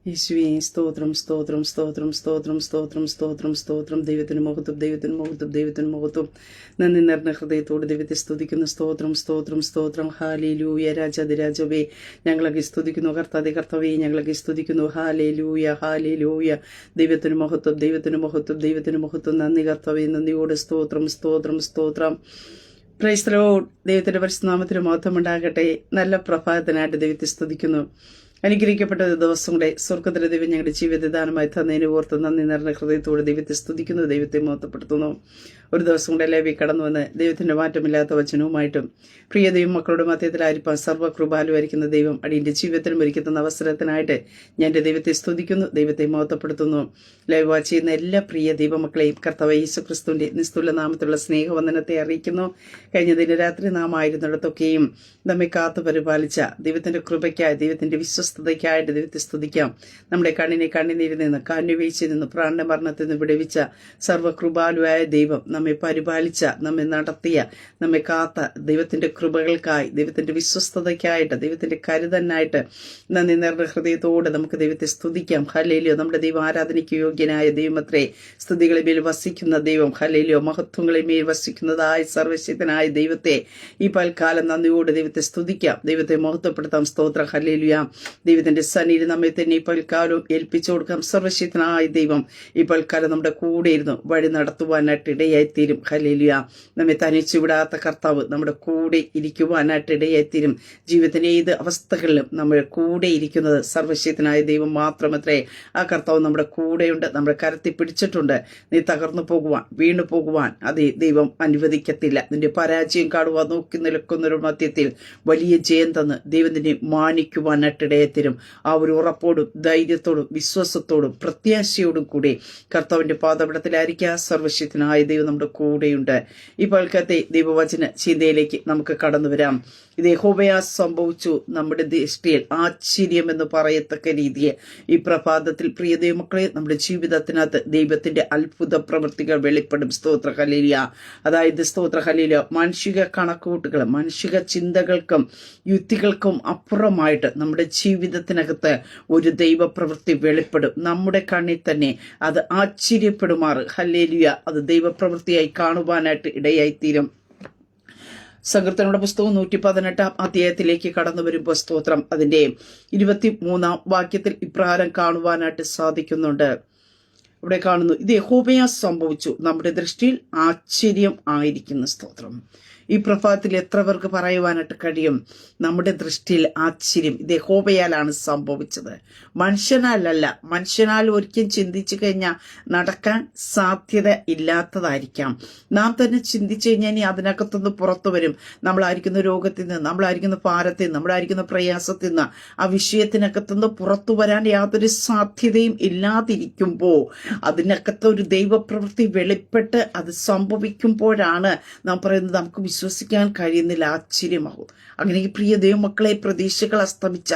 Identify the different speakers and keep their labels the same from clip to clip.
Speaker 1: യേശുവേ സ്തോത്രം സ്തോത്രം സ്തോത്രം സ്തോത്രം സ്തോത്രം സ്തോത്രം സ്തോത്രം ദൈവത്തിന് മഹത്വം ദൈവത്തിന് മഹത്വം ദൈവത്തിന് മഹത്വം. നന്ദി നിറഞ്ഞ ഹൃദയത്തോട് ദൈവത്തെ സ്തുതിക്കുന്നു. സ്തോത്രം സ്തോത്രം സ്തോത്രം. ഹാലേലൂയ. രാജാതിരാജവേ ഞങ്ങളൊക്കെ സ്തുതിക്കുന്നു. കർത്താവേ ഞങ്ങളൊക്കെ സ്തുതിക്കുന്നു. Hallelujah hallelujah. ദൈവത്തിന് മഹത്വം ദൈവത്തിന് മഹത്വം ദൈവത്തിന് മഹത്വം. നന്ദി കർത്താവേ, നന്ദിയോട് സ്തോത്രം സ്തോത്രം സ്തോത്രം. Praise the Lord. ദൈവത്തിന്റെ പരിശുദ്ധനാമത്തിന് മഹത്വം ഉണ്ടാകട്ടെ. നല്ല പ്രഭാതത്തിനായിട്ട് ദൈവത്തെ സ്തുതിക്കുന്നു. അനുഗ്രഹിക്കപ്പെട്ട ഒരു ദിവസം കൂടെ സ്വർഗത്തിലെ ദൈവം ഞങ്ങളുടെ ജീവിതദാനമായി തന്നതിന് ഓർത്ത് നന്ദി നിറഞ്ഞ ഹൃദയത്തോട് ദൈവത്തെ സ്തുതിക്കുന്നു, ദൈവത്തെ മഹത്വപ്പെടുത്തുന്നു. ഒരു ദിവസം കൂടെ ലേവി കടന്നു വന്ന് ദൈവത്തിന്റെ മാറ്റമില്ലാത്ത വചനവുമായിട്ടും പ്രിയ ദൈവം മക്കളുടെ മധ്യത്തിലായിരിക്കാൻ സർവ്വകൃപാലുവായിരിക്കുന്ന ദൈവം അടിയന്റെ ജീവിതത്തിലും ഒരുക്കുന്ന അവസരത്തിനായിട്ട് ഞാൻ എൻ്റെ ദൈവത്തെ സ്തുതിക്കുന്നു, ദൈവത്തെ മഹത്വപ്പെടുത്തുന്നു. ലൈവ് വാച്ച് ചെയ്യുന്ന എല്ലാ പ്രിയ ദൈവമക്കളെയും കർത്താവ് യേശുക്രിസ്തുവിന്റെ നിസ്തുല നാമത്തിലുള്ള സ്നേഹവന്ദനത്തെ അറിയിക്കുന്നു. കഴിഞ്ഞ ദിനരാത്രി നാം ആയിരുന്നിടത്തൊക്കെയും നമ്മെ കാത്തു പരിപാലിച്ച ദൈവത്തിന്റെ കൃപയ്ക്കായി, ദൈവത്തിന്റെ വിശ്വസ്തതയ്ക്കായിട്ട് ദൈവത്തെ സ്തുതിക്കാം. നമ്മുടെ കണ്ണിനെ കണ്ണിനീരിൽ നിന്ന്, കാന്യവീഴ്ചയിൽ നിന്ന്, പ്രാണമരണത്തിൽ നിന്ന് വിടുവിച്ച സർവ്വകൃപാലുവായ ദൈവം നമ്മെ പരിപാലിച്ച, നമ്മെ നടത്തിയ, നമ്മെ കാത്ത ദൈവത്തിന്റെ കൃപകൾക്കായി, ദൈവത്തിന്റെ വിശ്വസ്തതയ്ക്കായിട്ട്, ദൈവത്തിന്റെ കരുതനായിട്ട് നന്ദി നിറഞ്ഞ ഹൃദയത്തോടെ നമുക്ക് ദൈവത്തെ സ്തുതിക്കാം. ഹല്ലേലൂയ. നമ്മുടെ ദൈവം ആരാധനയ്ക്ക് യോഗ്യനായ ദൈവമത്രേ. സ്തുതികളെ മേൽ വസിക്കുന്ന ദൈവം. ഹല്ലേലൂയ. മഹത്വങ്ങളെ മേൽ വസിക്കുന്നതായ സർവശക്തനായ ദൈവത്തെ ഈ പൽക്കാലം നന്ദിയോടെ ദൈവത്തെ സ്തുതിക്കാം, ദൈവത്തെ മഹത്വപ്പെടുത്താം. സ്തോത്രം. ഹല്ലേലൂയ. ദൈവത്തിന്റെ സന്നിധി നമ്മെ തന്നെ ഈ പൽക്കാലവും ഏൽപ്പിച്ചു കൊടുക്കാം. സർവശക്തനായ ദൈവം ഈ പൽക്കാലം നമ്മുടെ കൂടെ ഇരുന്നു വഴി നടത്തുവാനായിട്ട് ഇടയായിത്തീരും. ഹല്ലേലൂയ. നമ്മെ തനിച്ചു വിടാത്ത കർത്താവ് നമ്മുടെ കൂടെ ഇരിക്കുവാനായിട്ട് ഇടയായിത്തീരും. ജീവിതത്തിന്റെ ഏത് അവസ്ഥകളിലും നമ്മൾ കൂടെ ഇരിക്കുന്നത് സർവശക്തനായ ദൈവം മാത്രമത്രേ. ആ കർത്താവ് നമ്മുടെ കൂടെയുണ്ട്, നമ്മുടെ കരത്തിൽ പിടിച്ചിട്ടുണ്ട്. നീ തകർന്നു പോകുവാൻ, വീണു പോകുവാൻ അത് ദൈവം അനുവദിക്കത്തില്ല. നിന്റെ പരാജയം കാണുവാൻ നോക്കി നിൽക്കുന്നൊരു മധ്യത്തിൽ വലിയ ജയം തന്ന് ദൈവം നിന്നെ മാനിക്കുവാനായിട്ട് ഇടയായിത്തീരും. ആ ഒരു ഉറപ്പോടും ധൈര്യത്തോടും വിശ്വാസത്തോടും പ്രത്യാശയോടും കൂടി കർത്താവിന്റെ പാദപീഠത്തിലായിരിക്കുക. സർവശക്തനായ ദൈവം നമ്മുടെ കൂടെയുണ്ട്. ഈ പൽക്കത്തെ ദൈവവചന ചിന്തയിലേക്ക് നമുക്ക് കടന്നു വരാം. ഇത് യഹോവയാ സംഭവിച്ചു നമ്മുടെ ദൃഷ്ടിയിൽ ആശ്ചര്യം എന്ന് പറയത്തക്ക രീതിയെ ഈ പ്രഭാതത്തിൽ പ്രിയ ദൈവമക്കളെ നമ്മുടെ ജീവിതത്തിനകത്ത് ദൈവത്തിന്റെ അത്ഭുത പ്രവൃത്തികൾ വെളിപ്പെടും. സ്തോത്ര ഹല്ലേലൂയ. അതായത് സ്തോത്ര ഹല്ലേലൂയ, മാനുഷിക കണക്കുകൂട്ടുകൾ, മാനുഷിക ചിന്തകൾക്കും യുക്തികൾക്കും അപ്പുറമായിട്ട് നമ്മുടെ ജീവിതത്തിനകത്ത് ഒരു ദൈവപ്രവൃത്തി വെളിപ്പെടും. നമ്മുടെ കണ്ണിൽ തന്നെ അത് ആശ്ചര്യപ്പെടുമാറ് ഹല്ലേലൂയ അത് ദൈവപ്രവൃത്തിയായി കാണുവാനായിട്ട് ഇടയായിത്തീരും. സങ്കീർത്തനങ്ങളുടെ പുസ്തകം 118 അധ്യായത്തിലേക്ക് കടന്നു വരുമ്പോൾ സ്തോത്രം അതിന്റെ 23 വാക്യത്തിൽ ഇപ്രകാരം കാണുവാനായിട്ട് സാധിക്കുന്നുണ്ട്. ഇവിടെ കാണുന്നു, ഇത് യഹോവയാ സംഭവിച്ചു നമ്മുടെ ദൃഷ്ടിയിൽ ആശ്ചര്യം ആയിരിക്കുന്നു. സ്തോത്രം. ഈ പ്രഭാതത്തിൽ എത്ര പേർക്ക് പറയുവാനായിട്ട് കഴിയും? നമ്മുടെ ദൃഷ്ടിയിൽ ആശ്ചര്യം ഇത് യഹോവയാലാണ് സംഭവിച്ചത്, മനുഷ്യനാലല്ല. മനുഷ്യനാൽ ഒരിക്കലും ചിന്തിച്ചു കഴിഞ്ഞാൽ നടക്കാൻ സാധ്യത ഇല്ലാത്തതായിരിക്കാം. നാം തന്നെ ചിന്തിച്ചു കഴിഞ്ഞാൽ ഇനി അതിനകത്തുനിന്ന് പുറത്തു വരും. നമ്മളായിരിക്കുന്ന രോഗത്തിൽ നിന്ന്, നമ്മളായിരിക്കുന്ന ഭാരത്തിൽ നിന്ന്, നമ്മളായിരിക്കുന്ന പ്രയാസത്തിൽ നിന്ന്, ആ വിഷയത്തിനകത്തുനിന്ന് പുറത്തു വരാൻ യാതൊരു സാധ്യതയും ഇല്ലാതിരിക്കുമ്പോൾ അതിനകത്ത് ഒരു ദൈവപ്രവൃത്തി വെളിപ്പെട്ട് അത് സംഭവിക്കുമ്പോഴാണ് നാം പറയുന്നത് നമുക്ക് വിശ്വസിക്കാൻ കഴിയുന്നില്ല, ആശ്ചര്യമാകും. അങ്ങനെ ഈ പ്രിയ ദൈവമക്കളെ, പ്രതീക്ഷകൾ അസ്തമിച്ച,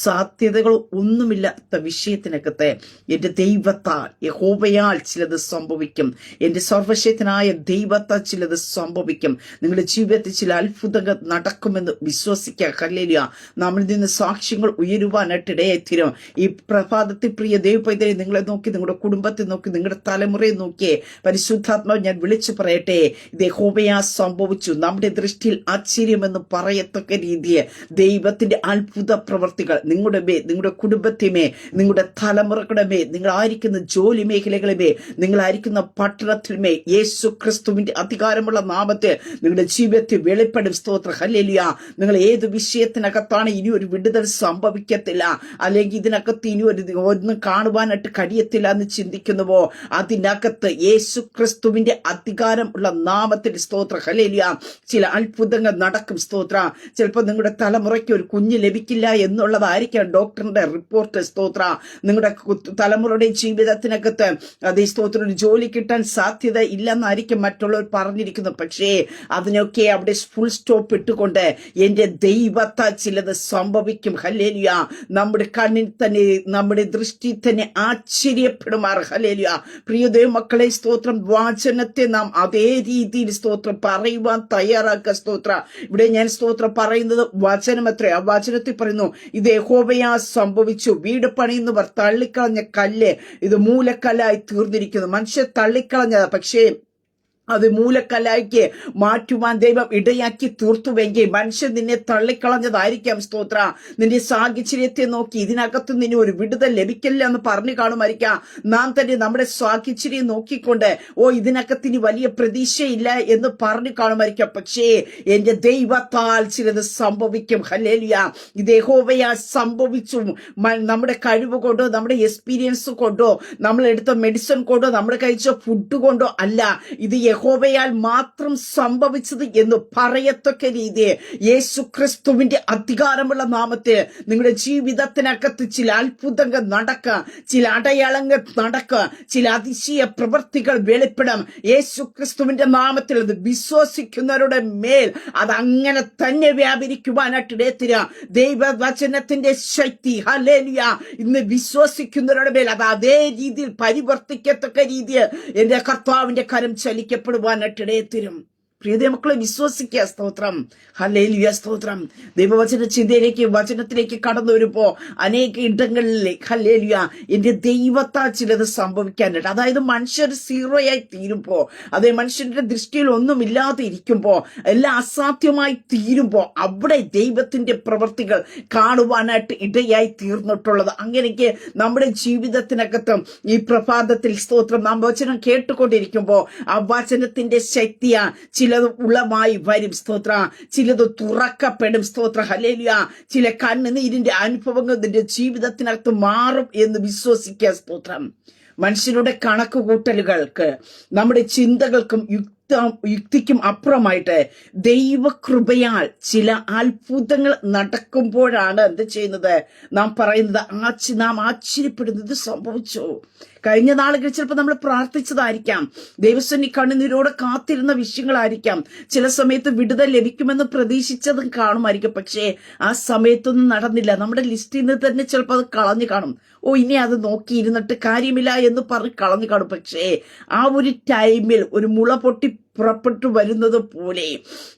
Speaker 1: സാധ്യതകൾ ഒന്നുമില്ലാത്ത വിഷയത്തിനകത്ത് എന്റെ ദൈവത്താൽ, യഹോവയാൽ ചിലത് സംഭവിക്കും. എന്റെ സർവശക്തനായ ദൈവത്താൽ ചിലത് സംഭവിക്കും. നിങ്ങളുടെ ജീവിതത്തിൽ ചില അത്ഭുതങ്ങൾ നടക്കുമെന്ന് വിശ്വസിക്കുക. ഹല്ലേലൂയ. നമ്മിൽ നിന്ന് സാക്ഷ്യങ്ങൾ ഉയരുവാനായിട്ട് ഇടയായിത്തീരും. ഈ പ്രഭാതത്തിൽ പ്രിയ ദൈവപൈതലെ, നിങ്ങളെ നോക്കി, നിങ്ങളുടെ കുടുംബത്തെ നോക്കി, നിങ്ങളുടെ തലമുറയെ നോക്കി പരിശുദ്ധാത്മാവ് ഞാൻ വിളിച്ചു പറയട്ടെ, ഇത് യഹോവയാ സംഭവിച്ചു നമ്മുടെ ദൃഷ്ടിയിൽ ആശ്ചര്യമെന്ന് പറയത്തക്ക രീതിയെ ദൈവത്തിന്റെ അത്ഭുത പ്രവർത്തികൾ നിങ്ങളുടെ മേ, നിങ്ങളുടെ കുടുംബത്തിമേ, നിങ്ങളുടെ തലമുറകളുടെ മേ, നിങ്ങളായിരിക്കുന്ന ജോലി മേഖലകളിമേ, നിങ്ങളായിരിക്കുന്ന പട്ടണത്തിലുമേ യേശു ക്രിസ്തുവിന്റെ അധികാരമുള്ള നാമത്തെ നിങ്ങളുടെ ജീവിതത്തിൽ വെളിപ്പെടും. സ്തോത്ര ഹല്ലേലൂയ. നിങ്ങൾ ഏത് വിഷയത്തിനകത്താണ് ഇനി ഒരു വിടുതൽ സംഭവിക്കത്തില്ല, അല്ലെങ്കിൽ ഇതിനകത്ത് ഇനി ഒന്നും കാണുവാനായിട്ട് കഴിയത്തില്ല എന്ന് ചിന്തിക്കുന്നുവോ, അതിനകത്ത് യേശു ക്രിസ്തുവിന്റെ അധികാരം ഉള്ള നാമത്തിൽ സ്തോത്ര ഹല്ലേലൂയ ചില അത്ഭുതങ്ങൾ നടക്കും. സ്തോത്ര. ചിലപ്പോൾ നിങ്ങളുടെ തലമുറയ്ക്ക് ഒരു കുഞ്ഞ് ലഭിക്കില്ല എന്നുള്ളതായിരിക്കാം ഡോക്ടറിന്റെ റിപ്പോർട്ട്. സ്തോത്ര. നിങ്ങളുടെ തലമുറയുടെ ജീവിതത്തിനകത്ത് അതേ സ്തോത്ര ഒരു ജോലി കിട്ടാൻ സാധ്യത ഇല്ലെന്നായിരിക്കും മറ്റുള്ളവർ പറഞ്ഞിരിക്കുന്നത്. പക്ഷേ അതിനൊക്കെ അവിടെ ഫുൾ സ്റ്റോപ്പ് ഇട്ടുകൊണ്ട് എന്റെ ദൈവത്താൽ ചിലത് സംഭവിക്കും. ഹല്ലേലൂയ. നമ്മുടെ കണ്ണിൽ തന്നെ, നമ്മുടെ ദൃഷ്ടി തന്നെ ആശ്ചര്യപ്പെടുമാർ. ഹല്ലേലൂയ. പ്രിയ ദൈവമക്കളെ, സ്തോത്രം. വചനത്തെ നാം അതേ രീതിയിൽ സ്തോത്രം പറയുവാൻ തയ്യാറാക്കുക. സ്തോത്ര. ഇവിടെ ഞാൻ സ്തോത്രം പറയുന്നത് വചനം എത്ര, ആ വചനത്തിൽ പറയുന്നു, ഇത് യഹോവയാ സംഭവിച്ചു. വീട് പണിയുന്നവർ തള്ളിക്കളഞ്ഞ കല്ല് ഇത് മൂലക്കല്ലായി തീർന്നിരിക്കുന്നു. മനുഷ്യർ തള്ളിക്കളഞ്ഞതാ, പക്ഷേ അത് മൂലക്കല്ലായിക്ക് മാറ്റുവാൻ ദൈവം ഇടയാക്കി തീർത്തുവെങ്കിൽ മനുഷ്യൻ നിന്നെ തള്ളിക്കളഞ്ഞതായിരിക്കാം. സ്തോത്ര. നിന്റെ സാഹചര്യത്തെ നോക്കി ഇതിനകത്ത് നിന്നെ ഒരു വിടുതൽ ലഭിക്കില്ല എന്ന് പറഞ്ഞു കാണുമായിരിക്കാം. നാം തന്നെ നമ്മുടെ സാഹചര്യം നോക്കിക്കൊണ്ട് ഇതിനകത്ത് ഇനി വലിയ പ്രതീക്ഷയില്ല എന്ന് പറഞ്ഞു കാണുമായിരിക്കാം. പക്ഷേ എന്റെ ദൈവത്താൽ ചിലത് സംഭവിക്കും. ഹല്ലേലൂയ. ഇത് യഹോവയാ സംഭവിച്ചു. നമ്മുടെ കഴിവ് കൊണ്ടോ നമ്മുടെ എക്സ്പീരിയൻസ് കൊണ്ടോ നമ്മൾ എടുത്ത മെഡിസിൻ കൊണ്ടോ നമ്മൾ കഴിച്ച ഫുഡ് കൊണ്ടോ അല്ല, ഇത് യഹോവയാൽ മാത്രം സംഭവിച്ചത് എന്ന് പറയത്തക്ക രീതി യേശു ക്രിസ്തുവിന്റെ അധികാരമുള്ള നാമത്തിൽ നിങ്ങളുടെ ജീവിതത്തിനകത്ത് ചില അത്ഭുതങ്ങൾ നടക്കുക, ചില അടയാളങ്ങൾ നടക്കുക, ചില അതിശയ പ്രവൃത്തികൾ വെളിപ്പെടാം. യേശു ക്രിസ്തുവിന്റെ നാമത്തിൽ അത് വിശ്വസിക്കുന്നവരുടെ മേൽ അത് അങ്ങനെ തന്നെ വ്യാപരിക്കുവാനായിട്ട് ഇടയത്തീരുക. ദൈവവചനത്തിന്റെ ശക്തി ഹല്ലേലൂയ ഇന്ന് വിശ്വസിക്കുന്നവരുടെ മേൽ അത് അതേ രീതിയിൽ പരിവർത്തിക്കത്തക്ക രീതിയിൽ എന്റെ കർത്താവിന്റെ കരം ചലിക്കപ്പെടുവാനായിട്ട് ഇടയത്തീരും. പ്രിയ മക്കളെ, വിശ്വസിക്കുക. സ്തോത്രം. ഹല്ലേലൂയ. സ്തോത്രം. ദൈവവചന ചിന്തയിലേക്ക് വചനത്തിലേക്ക് കടന്നു വരുമ്പോ അനേക ഇടങ്ങളിൽ ഹല്ലേലൂയ എന്റെ ദൈവത്താൽ ചിലത് സംഭവിക്കാനുണ്ട്. അതായത് മനുഷ്യർ സീറോയായി തീരുമ്പോ, അതേ മനുഷ്യന്റെ ദൃഷ്ടിയിൽ ഒന്നുമില്ലാതെ ഇരിക്കുമ്പോ, എല്ലാം അസാധ്യമായി തീരുമ്പോ അവിടെ ദൈവത്തിന്റെ പ്രവൃത്തികൾ കാണുവാനായിട്ട് ഇടയായി തീർന്നിട്ടുള്ളത്. അങ്ങനെയൊക്കെ നമ്മുടെ ജീവിതത്തിനകത്തും ഈ പ്രഭാതത്തിൽ സ്തോത്രം നാം വചനം കേട്ടുകൊണ്ടിരിക്കുമ്പോ ആ വചനത്തിന്റെ ശക്തിയാ ചിലത് ഉളമായി വരും. സ്തോത്ര. ചിലത് തുറക്കപ്പെടും. സ്തോത്ര. ഹല്ലേലൂയ. ചില കണ്ണുനീരിന്റെ അനുഭവങ്ങൾ നിന്റെ ജീവിതത്തിനകത്ത് മാറും എന്ന് വിശ്വസിക്കുക. സ്തോത്രം. മനുഷ്യരുടെ കണക്കുകൂട്ടലുകൾക്ക് നമ്മുടെ ചിന്തകൾക്കും യുക്തിക്കും അപ്പുറമായിട്ട് ദൈവകൃപയാൽ ചില അത്ഭുതങ്ങൾ നടക്കുമ്പോഴാണ് എന്ത് ചെയ്യുന്നത് നാം പറയുന്നത്, നാം ആശ്ചര്യപ്പെടുന്നത് സംഭവിച്ചു. കഴിഞ്ഞ നാളുകൾ ചിലപ്പോൾ നമ്മൾ പ്രാർത്ഥിച്ചതായിരിക്കാം, ദൈവസന്നി കണ്ണുനീരോടെ കാത്തിരുന്ന വിഷയങ്ങളായിരിക്കാം, ചില സമയത്ത് വിടുതൽ ലഭിക്കുമെന്ന് പ്രതീക്ഷിച്ചതും കാണുമായിരിക്കും. പക്ഷേ ആ സമയത്തൊന്നും നടന്നില്ല. നമ്മുടെ ലിസ്റ്റിൽ നിന്ന് തന്നെ ചിലപ്പോൾ അത് കളഞ്ഞു കാണും. ഇനി അത് നോക്കിയിരുന്നിട്ട് കാര്യമില്ല എന്ന് പറഞ്ഞ് കളഞ്ഞു കാണും. പക്ഷേ ആ ഒരു ടൈമിൽ ഒരു മുള പൊട്ടി പുറപ്പെട്ടു വരുന്നത് പോലെ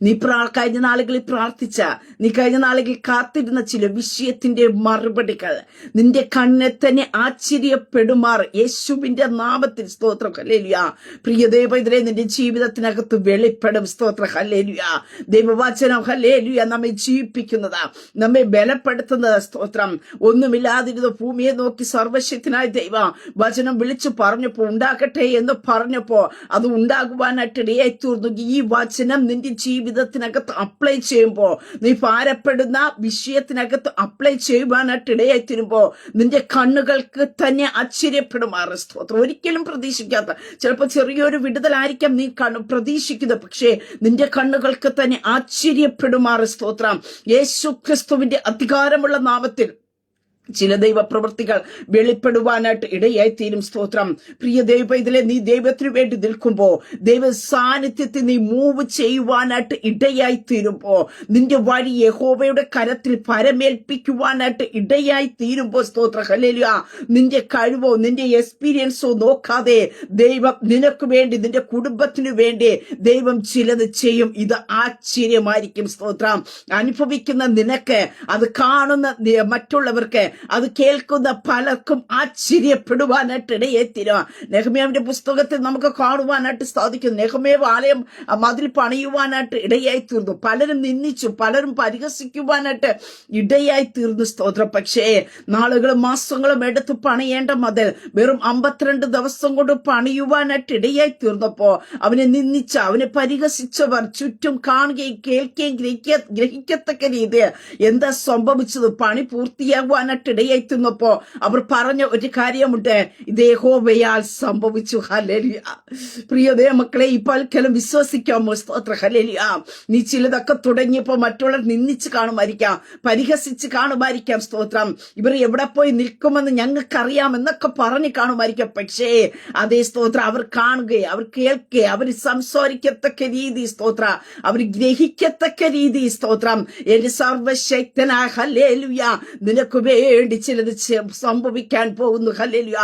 Speaker 1: നീ കഴിഞ്ഞ നാളുകളിൽ പ്രാർത്ഥിച്ച, നീ കഴിഞ്ഞ നാളുകളിൽ കാത്തിരുന്ന ചില വിഷയത്തിന്റെ മറുപടികൾ നിന്റെ കണ്ണെ തന്നെ ആശ്ചര്യപ്പെടുമാർ യേശുവിന്റെ നാമത്തിൽ. സ്തോത്രം. ഹല്ലേലൂയ. പ്രിയ ദൈവത്തിലെ നിന്റെ ജീവിതത്തിനകത്ത് വെളിപ്പെടും. സ്തോത്രം. ഹല്ലേലൂയ. ദൈവവചനം ഹല്ലേലൂയ നമ്മെ ജീവിപ്പിക്കുന്നതാ, നമ്മെ ബലപ്പെടുത്തുന്നത്. സ്തോത്രം. ഒന്നുമില്ലാതിരുന്ന ഭൂമിയെ നോക്കി സർവശക്തനായ ദൈവ വചനം വിളിച്ചു പറഞ്ഞപ്പോ ഉണ്ടാകട്ടെ എന്ന് പറഞ്ഞപ്പോ അത് ഉണ്ടാകുവാനായിട്ട് ഇടയായി തീർന്നു. ഈ വചനം നിന്റെ ജീവിതത്തിനകത്ത് അപ്ലൈ ചെയ്യുമ്പോ, നീ ഭാരപ്പെടുന്ന വിഷയത്തിനകത്ത് അപ്ലൈ ചെയ്യുവാനായിട്ട് ഇടയായി തീരുമ്പോ നിന്റെ കണ്ണുകൾക്ക് തന്നെ ആശ്ചര്യപ്പെടുമാറ്. സ്തോത്രം. ഒരിക്കലും പ്രതീക്ഷിക്കാത്ത ചിലപ്പോൾ ചെറിയൊരു വിടുതലായിരിക്കാം നീ പ്രതീക്ഷിക്കുന്നത്, പക്ഷേ നിന്റെ കണ്ണുകൾക്ക് തന്നെ ആശ്ചര്യപ്പെടുമാറ്. സ്തോത്രം. യേശു ക്രിസ്തുവിന്റെ അധികാരമുള്ള നാമത്തിൽ ചില ദൈവ പ്രവൃത്തികൾ വെളിപ്പെടുവാനായിട്ട് ഇടയായി തീരും. സ്തോത്രം. പ്രിയ ദൈവത്തിലെ നീ ദൈവത്തിനു വേണ്ടി നിൽക്കുമ്പോ, ദൈവ സാന്നിധ്യത്തിൽ നീ മൂവ് ചെയ്യുവാനായിട്ട് ഇടയായി തീരുമ്പോ, നിന്റെ വഴി യഹോവയുടെ കരത്തിൽ പരമേൽപ്പിക്കുവാനായിട്ട് ഇടയായി തീരുമ്പോ, സ്തോത്ര. ഹല്ലേലൂയ. നിന്റെ കഴിവോ നിന്റെ എക്സ്പീരിയൻസോ നോക്കാതെ ദൈവം നിനക്ക് വേണ്ടി, നിന്റെ കുടുംബത്തിനു വേണ്ടി ദൈവം ചിലത് ചെയ്യും. ഇത് ആശ്ചര്യമായിരിക്കും. സ്തോത്രം. അനുഭവിക്കുന്ന നിനക്ക്, അത് കാണുന്ന മറ്റുള്ളവർക്ക്, അത് കേൾക്കുന്ന പലർക്കും ആശ്ചര്യപ്പെടുവാനായിട്ട് ഇടയെത്തിരും. നെഹമ്യാവിന്റെ പുസ്തകത്തിൽ നമുക്ക് കാണുവാനായിട്ട് സാധിക്കുന്നു. നെഹമ്യാവ് ആലയം മതിൽ പണിയുവാനായിട്ട് ഇടയായി തീർന്നു. പലരും നിന്ദിച്ചു, പലരും പരിഹസിക്കുവാനായിട്ട് ഇടയായി തീർന്നു. സ്തോത്രം. പക്ഷേ നാളുകളും മാസങ്ങളും എടുത്ത് പണിയേണ്ട മതിൽ വെറും 52 ദിവസം കൊണ്ട് പണിയുവാനായിട്ട് ഇടയായി തീർന്നപ്പോ അവനെ നിന്ദിച്ച, അവനെ പരിഹസിച്ചവർ ചുറ്റും കാണുകയും കേൾക്കുകയും ഗ്രഹിക്കത്തക്ക രീതിയിൽ എന്താ സംഭവിച്ചത്, പണി പൂർത്തിയാകുവാനായിട്ട് ഇടയായിത്തുന്നപ്പോ അവർ പറഞ്ഞ ഒരു കാര്യമുണ്ട്, ഇത് യഹോവയാൽ സംഭവിച്ചു. ഹല്ലേലൂയ. പ്രിയ മക്കളെ, ഈ പൽക്കലം വിശ്വസിക്കാമോ? സ്തോത്രം. ഹല്ലേലൂയ. നീ ചിലതൊക്കെ തുടങ്ങിയപ്പോ മറ്റുള്ളവർ നിന്ദിച്ച് കാണുമായിരിക്കാം, പരിഹസിച്ച് കാണുമായിരിക്കാം. സ്തോത്രം. ഇവർ എവിടെ പോയി നിൽക്കുമെന്ന് ഞങ്ങൾക്കറിയാം എന്നൊക്കെ പറഞ്ഞു കാണുമായിരിക്കാം. പക്ഷേ അതേ സ്തോത്രം, അവർ കാണുകയും അവർ കേൾക്കുകയും അവർ സംസാരിക്കത്തക്ക രീതി, സ്തോത്ര, അവർ ഗ്രഹിക്കത്തക്ക രീതി, സ്തോത്രം. എന്റെ സർവശക്തനായ ഹല്ലേലൂയ നിനക്ക് വേണ്ടി ചിലത് സംഭവിക്കാൻ പോകുന്നു. ഹല്ലേലൂയ.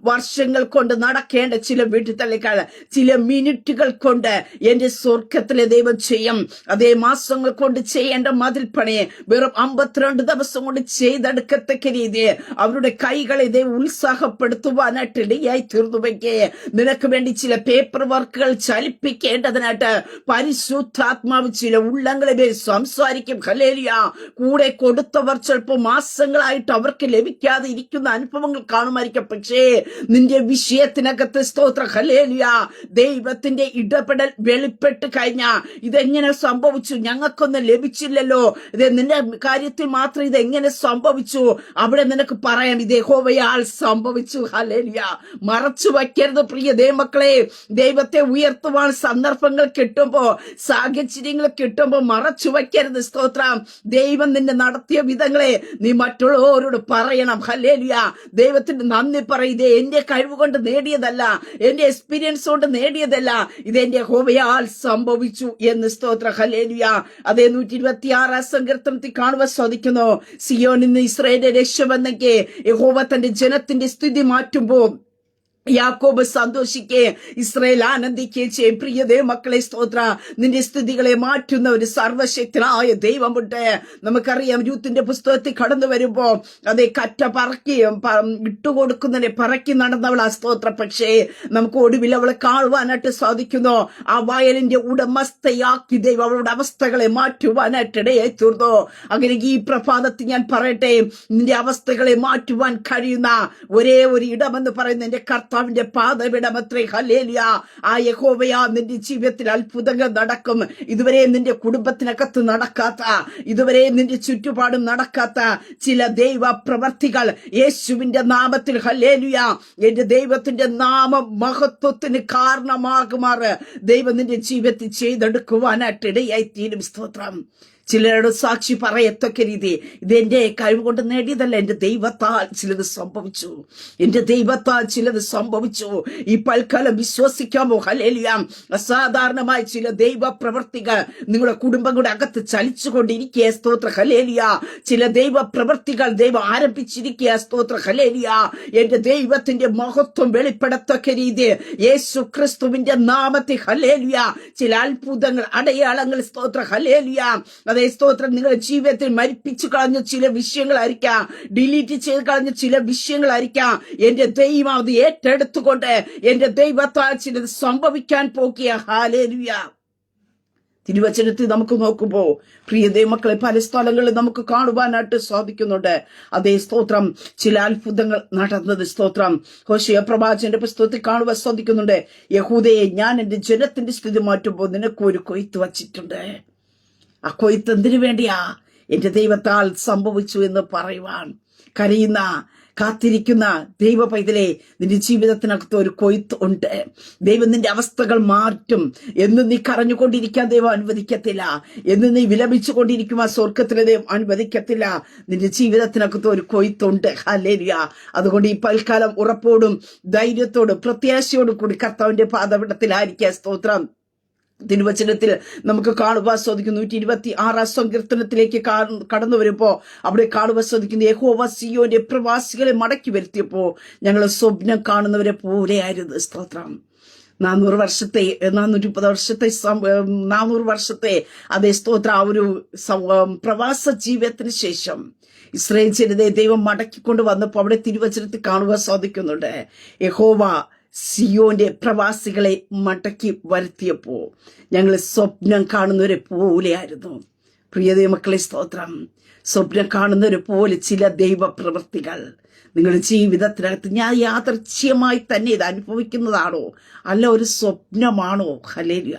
Speaker 1: വർഷങ്ങൾ കൊണ്ട് നടക്കേണ്ട ചില വിടുതലുകൾ ചില മിനിറ്റുകൾ കൊണ്ട് എന്റെ സ്വർഗത്തിലെ ദൈവം ചെയ്യും. അതേ മാസങ്ങൾ കൊണ്ട് ചെയ്യേണ്ട മതിൽ പണി വെറും 52 ദിവസം കൊണ്ട് ചെയ്തെടുക്കത്തക്ക രീതിയിൽ അവരുടെ കൈകളെ ദൈവം ഉത്സാഹപ്പെടുത്തുവാനായിട്ട് ഇടയായി തീർന്നുവെക്കേ. നിനക്ക് വേണ്ടി ചില പേപ്പർ വർക്കുകൾ ചലിപ്പിക്കേണ്ടതിനായിട്ട് പരിശുദ്ധാത്മാവ് ചില ഉള്ളങ്ങളെ സംസാരിക്കും. ഹല്ലേലൂയ. കൂടെ കൊടുത്തവർ ചിലപ്പോൾ മാസങ്ങളായിട്ട് അവർക്ക് ലഭിക്കാതെ ഇരിക്കുന്ന അനുഭവങ്ങൾ കാണുമായിരിക്കും. പക്ഷേ നിന്റെ വിഷയത്തിനകത്ത് സ്തോത്രം ഹല്ലേലൂയ ദൈവത്തിന്റെ ഇടപെടൽ വെളിപ്പെട്ട് കഴിഞ്ഞ ഇതെങ്ങനെ സംഭവിച്ചു, ഞങ്ങൾക്കൊന്നും ലഭിച്ചില്ലല്ലോ, ഇത് നിന്റെ കാര്യത്തിൽ മാത്രം ഇതെങ്ങനെ സംഭവിച്ചു, അവിടെ നിനക്ക് പറയാം ഇത് യഹോവയാൽ സംഭവിച്ചു. ഹല്ലേലൂയ. മറച്ചു വയ്ക്കരുത് പ്രിയ ദൈവമക്കളെ. ദൈവത്തെ ഉയർത്തുവാൻ സന്ദർഭങ്ങൾ കിട്ടുമ്പോ സാഹചര്യങ്ങൾ കിട്ടുമ്പോ മറച്ചു വയ്ക്കരുത്. സ്തോത്രം. ദൈവം നിന്നെ നടത്തിയ വിധങ്ങളെ നീ മറ്റുള്ളവരോട് പറയണം. ഹല്ലേലൂയ. ദൈവത്തിന് നന്ദി പറയും. ഇത് എന്റെ കഴിവ് കൊണ്ട് നേടിയതല്ല, എന്റെ എക്സ്പീരിയൻസ് കൊണ്ട് നേടിയതല്ല, ഇത് എന്റെ യഹോവയാൽ സംഭവിച്ചു എന്ന് സ്തോത്ര. ഹല്ലേലൂയ. അതേ 126 സങ്കീർത്തനത്തിൽ കാണുവാൻ സാധിക്കുന്നു. സിയോനിൽ നിന്ന് ഇസ്രായേലിന്റെ രക്ഷവെന്നൊക്കെ യഹോവ തന്റെ ജനത്തിന്റെ സ്ഥിതി മാറ്റുമ്പോ യാക്കോബ് സന്തോഷിക്കേ, ഇസ്രായേൽ ആനന്ദിക്കേ ചെയ്യും. പ്രിയ ദൈവമക്കളെ സ്തോത്ര. നിന്റെ സ്ഥിതികളെ മാറ്റുന്ന ഒരു സർവശക്തനായ ദൈവമുണ്ട്. നമുക്കറിയാം രൂത്തിന്റെ പുസ്തകത്തിൽ കടന്നു വരുമ്പോ അതേ കറ്റ പറക്കി ഇട്ടുകൊടുക്കുന്നതിനെ പറക്കി നടന്നവൾ ആ സ്തോത്ര. പക്ഷേ നമുക്ക് ഒടുവിൽ അവളെ കാണുവാനായിട്ട് സാധിക്കുന്നു. ആ വയലിന്റെ ഉടമസ്ഥയാക്കി ദൈവം അവളുടെ അവസ്ഥകളെ മാറ്റുവാനായിട്ട് ഇടയായി തീർന്നു. അങ്ങനെ ഈ പ്രഭാതത്തിൽ ഞാൻ പറയട്ടെ, നിന്റെ അവസ്ഥകളെ മാറ്റുവാൻ കഴിയുന്ന ഒരേ ഒരു ഇടമെന്ന് പറയുന്ന എന്റെ കർത്താവിന്റെ പാദവിടമത്രേ. ഹല്ലേലൂയ. ആ യഹോവയാ നിന്റെ ജീവിതത്തിൽ അത്ഭുതങ്ങൾ നടക്കും. ഇതുവരെ നിന്റെ കുടുംബത്തിനകത്ത് നടക്കാത്ത, ഇതുവരെ നിന്റെ ചുറ്റുപാടും നടക്കാത്ത ചില ദൈവ പ്രവർത്തികൾ യേശുവിന്റെ നാമത്തിൽ ഹല്ലേലൂയ എന്റെ ദൈവത്തിന്റെ നാമം മഹത്വത്തിന് കാരണമാകുമാറ് ദൈവം നിന്റെ ജീവിതത്തിൽ ചെയ്തെടുക്കുവാനായിട്ട് ഇടയായി തീരും. സ്തോത്രം. ചിലരോട് സാക്ഷി പറയത്തക്ക രീതി ഇത് എന്റെ കഴിവ് കൊണ്ട് നേടിയതല്ല, എന്റെ ദൈവത്താൽ ചിലത് സംഭവിച്ചു, എന്റെ ദൈവത്താൽ ചിലത് സംഭവിച്ചു. ഈ പൽക്കാലം വിശ്വസിക്കാമോ? ഹല്ലേലൂയ. അസാധാരണമായ ചില ദൈവ പ്രവർത്തികൾ നിങ്ങളുടെ കുടുംബങ്ങളുടെ അകത്ത് ചലിച്ചുകൊണ്ടിരിക്കുക. സ്തോത്ര. ഹല്ലേലൂയ. ചില ദൈവ പ്രവർത്തികൾ ദൈവം ആരംഭിച്ചിരിക്കുക. സ്തോത്ര. ഹല്ലേലൂയ. എന്റെ ദൈവത്തിന്റെ മഹത്വം വെളിപ്പെടത്തക്ക രീതി യേശു ക്രിസ്തുവിന്റെ നാമത്തിൽ ഹല്ലേലൂയ ചില അത്ഭുതങ്ങൾ അടയാളങ്ങൾ. സ്തോത്ര. ഹല്ലേലൂയ. അതേ സ്തോത്രം. നിങ്ങളുടെ ജീവിതത്തിൽ മരിപ്പിച്ചു കളഞ്ഞ ചില വിഷയങ്ങളായിരിക്കാം, ഡിലീറ്റ് ചെയ്ത് കളഞ്ഞ ചില വിഷയങ്ങളായിരിക്കാം. എന്റെ ദൈവം അത് ഏറ്റെടുത്തുകൊണ്ട് എന്റെ ദൈവത്താൽ ചിലത് സംഭവിക്കാൻ പോകുക. ഹല്ലേലൂയ. തിരുവചനത്തിൽ നമുക്ക് നോക്കുമ്പോ പ്രിയ ദൈവമക്കളെ പല സ്ഥലങ്ങളിൽ നമുക്ക് കാണുവാനായിട്ട് സാധിക്കുന്നുണ്ട്. അതേ സ്തോത്രം ചില അത്ഭുതങ്ങൾ നടന്നത്. സ്തോത്രം. ഹോശേയ പ്രവാചകന്റെ പുസ്തകത്തിൽ കാണുവാൻ സാധിക്കുന്നുണ്ട്. യഹൂദയെ ഞാൻ എന്റെ ജനത്തിന്റെ സ്ഥിതി മാറ്റുമ്പോൾ നിനക്ക് ഒരു കൊയ്ത്ത് വച്ചിട്ടുണ്ട്. ആ കൊയ്ത്ത് എന്തിനു വേണ്ടിയാ? എന്റെ ദൈവത്താൽ സംഭവിച്ചു എന്ന് പറയുവാൻ. കരയുന്ന കാത്തിരിക്കുന്ന ദൈവ പൈതലേ, നിന്റെ ജീവിതത്തിനകത്ത് ഒരു കൊയ്ത്ത് ഉണ്ട്. ദൈവം നിന്റെ അവസ്ഥകൾ മാറ്റും. എന്നും നീ കരഞ്ഞുകൊണ്ടിരിക്കാൻ ദൈവം അനുവദിക്കത്തില്ല. എന്നും നീ വിലപിച്ചുകൊണ്ടിരിക്കുവാൻ സ്വർഗത്തിലെ ദൈവം അനുവദിക്കത്തില്ല. നിന്റെ ജീവിതത്തിനകത്ത് ഒരു കൊയ്ത്തുണ്ട്. ഹല്ലേലൂയ. അതുകൊണ്ട് ഈ പൽക്കാലം ഉറപ്പോടും ധൈര്യത്തോടും പ്രത്യാശയോടും കൂടി കർത്താവിന്റെ പാദപീഠത്തിലായിരിക്കുക. സ്തോത്രം. തിരുവചനത്തിൽ നമുക്ക് കാണുവാൻ സാധിക്കും. 126 സങ്കീർത്തനത്തിലേക്ക് കടന്നു വരുമ്പോ അവിടെ കാണുവാൻ സാധിക്കുന്നു. യഹോവ സിയോന്റെ പ്രവാസികളെ മടക്കി വരുത്തിയപ്പോ ഞങ്ങൾ സ്വപ്നം കാണുന്നവരെ പോലെയായിരുന്നു. സ്തോത്രം. 400 വർഷത്തെ 400 വർഷത്തെ അതേ സ്തോത്ര ആ ഒരു പ്രവാസ ജീവിതത്തിന് ശേഷം ഇസ്രായേൽ ജനതയെ ദൈവം മടക്കിക്കൊണ്ട് വന്നപ്പോ അവിടെ തിരുവചനത്തിൽ കാണുവാൻ സാധിക്കുന്നുണ്ട്. യഹോവ സിയോന്റെ പ്രവാസികളെ മടക്കി വരുത്തിയപ്പോ ഞങ്ങൾ സ്വപ്നം കാണുന്നവരെ പോലെയായിരുന്നു. പ്രിയ ദൈവമക്കളെ സ്തോത്രം. സ്വപ്നം കാണുന്നവരെ പോലെ ചില ദൈവ പ്രവൃത്തികൾ നിങ്ങളുടെ ജീവിതത്തിനകത്ത് ഞാൻ യാദൃച്ഛ്യമായി തന്നെ ഇത് അനുഭവിക്കുന്നതാണോ അല്ല ഒരു സ്വപ്നമാണോ? ഹല്ലേലൂയ.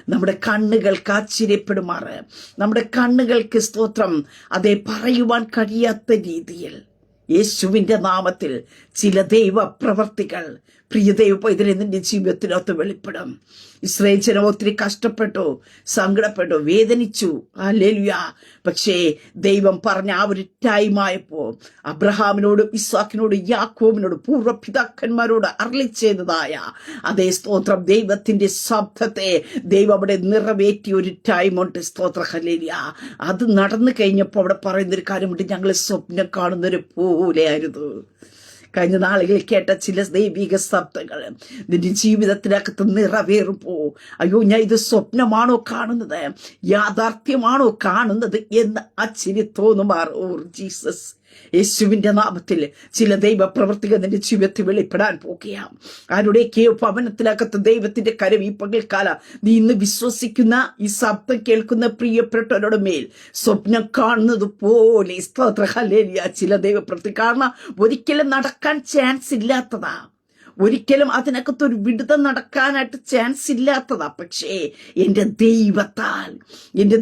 Speaker 1: നമ്മുടെ കണ്ണുകൾക്ക് ആശ്ചര്യപ്പെടുമാറ്, നമ്മുടെ കണ്ണുകൾക്ക് സ്തോത്രം അതേ പറയുവാൻ കഴിയാത്ത രീതിയിൽ യേശുവിന്റെ നാമത്തിൽ ചില ദൈവ പ്രവർത്തികൾ പ്രിയ ദൈവ പൈതലേ നിന്റെ ജീവിതത്തിനകത്ത് വെളിപ്പെടും. ഇസ്രായേൽ ജനം ഒത്തിരി കഷ്ടപ്പെട്ടു, സങ്കടപ്പെട്ടു, വേദനിച്ചു. ഹല്ലേലൂയ. പക്ഷേ ദൈവം പറഞ്ഞ ആ ഒരു ടൈമായപ്പോ അബ്രഹാമിനോടും ഇസ്ഹാക്കിനോടും യാക്കോബിനോടും പൂർവ്വപിതാക്കന്മാരോട് അരുളി ചെയ്തതായ അതേ സ്തോത്രം ദൈവത്തിന്റെ ശബ്ദത്തെ ദൈവം അവിടെ നിറവേറ്റിയ ഒരു ടൈമുണ്ട്. സ്തോത്ര. ഹല്ലേലൂയ. അത് നടന്നു കഴിഞ്ഞപ്പോൾ അവിടെ പറയുന്നൊരു കാര്യമുണ്ട്. ഞങ്ങൾ സ്വപ്നം കാണുന്നൊരു പോലെയായിരുന്നു. കഴിഞ്ഞ നാളുകളിൽ കേട്ട ചില ദൈവിക ശബ്ദങ്ങൾ നിന്റെ ജീവിതത്തിനകത്ത് നിറവേറുമ്പോ, അയ്യോ ഞാൻ ഇത് സ്വപ്നമാണോ കാണുന്നത്, യാഥാർത്ഥ്യമാണോ കാണുന്നത് എന്ന് അച്ചിരി തോന്നുമാർ. ഓ ജീസസ്, യേശുവിന്റെ നാമത്തിൽ ചില ദൈവപ്രവർത്തികൾ നിന്റെ ജീവിതത്തിൽ വെളിപ്പെടാൻ പോകുകയാം. ആരുടെയൊക്കെയോ ഭവനത്തിനകത്ത് ദൈവത്തിന്റെ കരം ഈ പകൽക്കാലം നീ ഇന്ന് വിശ്വസിക്കുന്ന ഈ ശബ്ദം കേൾക്കുന്ന പ്രിയപ്പെട്ടവരുടെ മേൽ സ്വപ്നം കാണുന്നത് പോലെ ചില ദൈവപ്രവൃത്തി. കാരണം ഒരിക്കലും നടക്കാൻ ചാൻസ് ഇല്ലാത്തതാ, ഒരിക്കലും അതിനകത്തൊരു വിടുതൽ നടക്കാനായിട്ട് ചാൻസ് ഇല്ലാത്തതാ. പക്ഷേ എന്റെ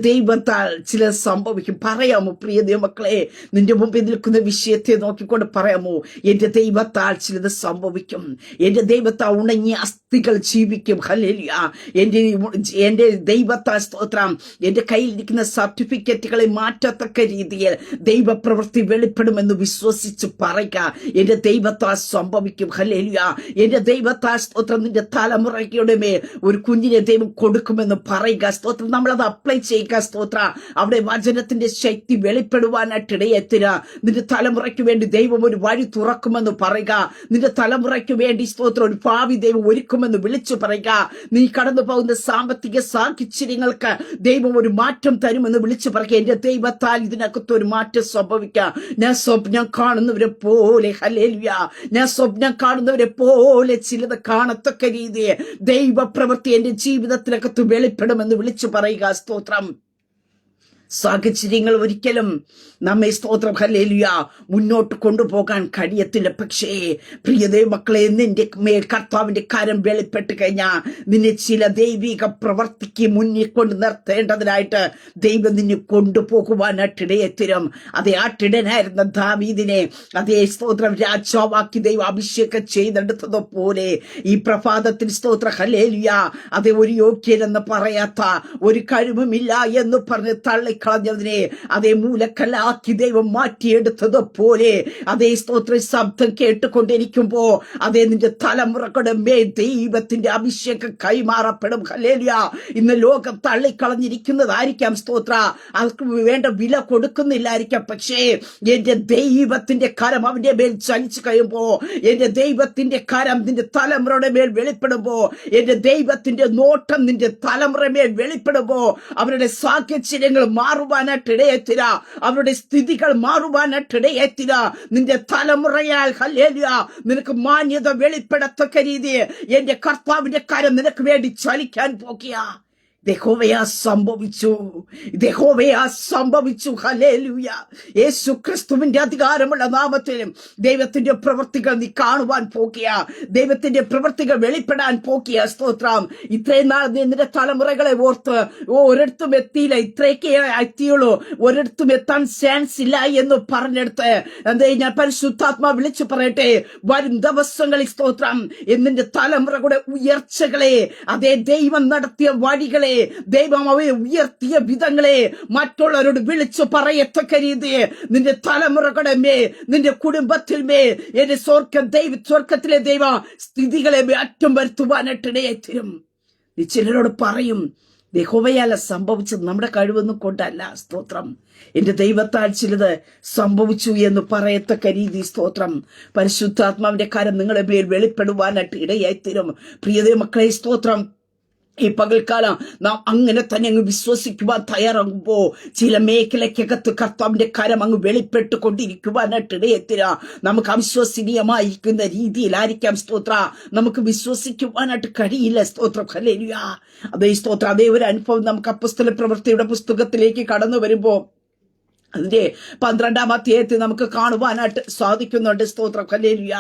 Speaker 1: ദൈവത്താൽ ചില സംഭവിക്കും. പറയാമോ പ്രിയ ദൈവമക്കളെ, നിന്റെ മുമ്പിൽ നിൽക്കുന്ന വിഷയത്തെ നോക്കിക്കൊണ്ട് പറയാമോ, എന്റെ ദൈവത്താൽ ചിലത് സംഭവിക്കും. എന്റെ ദൈവത്താൽ ഉണങ്ങിയ അസ്ഥികൾ ജീവിക്കും. ഹല്ലേലൂയ. എന്റെ ദൈവത്താൽ സ്തോത്രം. എന്റെ കയ്യിലിരിക്കുന്ന സർട്ടിഫിക്കറ്റുകളെ മാറ്റത്തക്ക രീതിയിൽ ദൈവപ്രവൃത്തി വെളിപ്പെടുമെന്ന് വിശ്വസിച്ച് പറയുക. എന്റെ ദൈവത്താൽ സംഭവിക്കും. ഹല്ലേലൂയ. എന്റെ ദൈവത്താൽ സ്തോത്രം. നിന്റെ തലമുറയുടെ മേൽ ഒരു കുഞ്ഞിനെ ദൈവം കൊടുക്കുമെന്ന് പറയുക. സ്തോത്രം. നമ്മളത് അപ്ലൈ ചെയ്യുക. സ്തോത്ര. അവിടെ വചനത്തിന്റെ ശക്തി വെളിപ്പെടുവാനായിട്ട് ഇടയെത്തുക. നിന്റെ തലമുറയ്ക്ക് വേണ്ടി ദൈവം ഒരു വഴി തുറക്കുമെന്ന് പറയുക. നിന്റെ തലമുറയ്ക്ക് വേണ്ടി സ്തോത്രം ഒരു ഭാവി ദൈവം ഒരുക്കുമെന്ന് വിളിച്ചു പറയുക. നീ കടന്നു പോകുന്ന സാമ്പത്തിക സാഹചര്യങ്ങൾക്ക് ദൈവം ഒരു മാറ്റം തരുമെന്ന് വിളിച്ചു പറയുക. എന്റെ ദൈവത്താൽ ഇതിനകത്ത് ഒരു മാറ്റം സംഭവിക്കുക. ഞാൻ സ്വപ്നം കാണുന്നവരെ പോലെ, ഹല്ലേലൂയ, ഞാൻ സ്വപ്നം കാണുന്നവരെ പോലെ ചിലത് കാണത്തക്ക രീതിയെ ദൈവപ്രവൃത്തി എന്റെ ജീവിതത്തിനകത്ത് വെളിപ്പെടുമെന്ന് വിളിച്ചു പറയുക. സ്തോത്രം. സാഹചര്യങ്ങൾ ഒരിക്കലും നമ്മെ സ്തോത്രം ഹല്ലേലൂയ മുന്നോട്ട് കൊണ്ടുപോകാൻ കഴിയത്തില്ല. പക്ഷേ പ്രിയതേ മക്കളെ, നിന്റെ മേൽ കർത്താവിന്റെ കരം വെളിപ്പെട്ട് കഴിഞ്ഞാൽ നിന്നെ ചില ദൈവിക പ്രവർത്തിക്ക് മുന്നിൽ കൊണ്ട് നിർത്തേണ്ടതിനായിട്ട് ദൈവം നിന്നെ കൊണ്ടുപോകുവാനായിട്ട് ഇടയെത്തരും. അതേ ആട്ടിടനായിരുന്ന ദാവീദിനെ അതേ സ്തോത്രം രാജാവാക്കി ദൈവം അഭിഷേകം ചെയ്തെടുത്തത് പോലെ ഈ പ്രഭാതത്തിൽ സ്തോത്രം ഹല്ലേലൂയ അതേ ഒരു യോഗ്യനെന്ന് പറയാത്ത, ഒരു കഴിവുമില്ല എന്ന് പറഞ്ഞ് തള്ളിക്കളഞ്ഞതിനെ അതേ മൂലക്കല്ലാക്കി ദൈവം മാറ്റിയെടുത്തത് പോലെ അതേ സ്തോത്ര ശബ്ദം കേട്ടുകൊണ്ടിരിക്കുമ്പോ അതേ നിന്റെ തലമുറകളുടെ മേൽ ദൈവത്തിന്റെ അഭിഷേകം കൈമാറപ്പെടും. ഹല്ലേലൂയ. ഇന്ന് ലോകം തള്ളിക്കളഞ്ഞിരിക്കുന്നതായിരിക്കാം സ്തോത്ര, അവർക്ക് വേണ്ട വില കൊടുക്കുന്നില്ലായിരിക്കാം. പക്ഷേ എന്റെ ദൈവത്തിന്റെ കരം അവന്റെ മേൽ ചലിച്ചു കഴിയുമ്പോ, എന്റെ ദൈവത്തിന്റെ കരം നിന്റെ തലമുറയുടെ മേൽ വെളിപ്പെടുമ്പോ, എന്റെ ദൈവത്തിന്റെ നോട്ടം നിന്റെ തലമുറ മേൽ വെളിപ്പെടുമ്പോ അവരുടെ സാഹചര്യങ്ങൾ മാറുവാനായിട്ട് ഇടയെത്തില്ല, അവരുടെ സ്ഥിതികൾ മാറുവാനായിട്ട് ഇടയെത്തില്ല. നിന്റെ തലമുറയാൽ ഹല്ലേലൂയ നിനക്ക് മാന്യത വെളിപ്പെടത്തക്ക രീതി എന്റെ കർത്താവിന്റെ കരം നിനക്ക് വേണ്ടി ചലിക്കാൻ പോകുക. യഹോവയാ സംഭവിച്ചു. ഹല്ലേലൂയ. യേശു ക്രിസ്തുവിന്റെ അധികാരമുള്ള നാമത്തിലും ദൈവത്തിന്റെ പ്രവൃത്തികൾ നീ കാണുവാൻ പോകുക. ദൈവത്തിന്റെ പ്രവൃത്തികൾ വെളിപ്പെടാൻ പോകുക. സ്തോത്രം. ഇത്രയും നാൾ നിന്റെ തലമുറകളെ ഓർത്ത് ഒരിടത്തും എത്തിയില്ല, ഇത്രയൊക്കെ എത്തിയുള്ളൂ, ഒരിടത്തും എത്താൻ ചാൻസ് ഇല്ല എന്ന് പറഞ്ഞെടുത്ത് ഞാൻ പരിശുദ്ധാത്മാ വിളിച്ചു പറയട്ടെ, വരും ദിവസങ്ങളിൽ സ്തോത്രം എന്നിന്റെ തലമുറകളുടെ ഉയർച്ചകളെ അതേ ദൈവം നടത്തിയ വഴികളെ ദൈവം അവയെ ഉയർത്തിയ വിധങ്ങളെ മറ്റുള്ളവരോട് വിളിച്ചു പറയത്തക്ക രീതിയെ നിന്റെ തലമുറകളുടെ മേൽ നിന്റെ കുടുംബത്തിൽ മേൽ എന്റെ സ്വർഗത്തിലെ ദൈവ സ്ഥിതികളെ മാറ്റം വരുത്തുവാനായിട്ട് ഇടയായിത്തീരും. നീ ചിലരോട് പറയും, യഹോവയാല സംഭവിച്ചത് നമ്മുടെ കഴിവൊന്നും കൊണ്ടല്ല. സ്തോത്രം. എന്റെ ദൈവത്താൽ ചിലത് സംഭവിച്ചു എന്ന് പറയത്തക്ക രീതി സ്തോത്രം പരിശുദ്ധാത്മാവിന്റെ കാര്യം നിങ്ങളുടെ മേൽ വെളിപ്പെടുവാനായിട്ട് ഇടയായിത്തീരും. പ്രിയതേ മക്കളെ, സ്തോത്രം. ഈ പകൽക്കാലം നാം അങ്ങനെ തന്നെ അങ്ങ് വിശ്വസിക്കുവാൻ തയ്യാറാകുമ്പോ ചില മേഖലയ്ക്കകത്ത് കർത്താവിന്റെ കരം അങ്ങ് വെളിപ്പെട്ടുകൊണ്ടിരിക്കുവാനായിട്ട് ഇടയെത്തില്ല. നമുക്ക് അവിശ്വസനീയമായിരിക്കുന്ന രീതിയിലായിരിക്കാം സ്തോത്ര, നമുക്ക് വിശ്വസിക്കുവാനായിട്ട് കഴിയില്ല. സ്തോത്രം. ഹല്ലേലൂയ. അതേ സ്തോത്രം. അതേ ഒരു അനുഭവം നമുക്ക് അപ്പോസ്തല പ്രവൃത്തിയുടെ പുസ്തകത്തിലേക്ക് കടന്നു വരുമ്പോ അതിന്റെ 12-ാം അധ്യായത്തിൽ നമുക്ക് കാണുവാനായിട്ട് സാധിക്കുന്നുണ്ട്. സ്തോത്രം. ഹല്ലേലൂയ.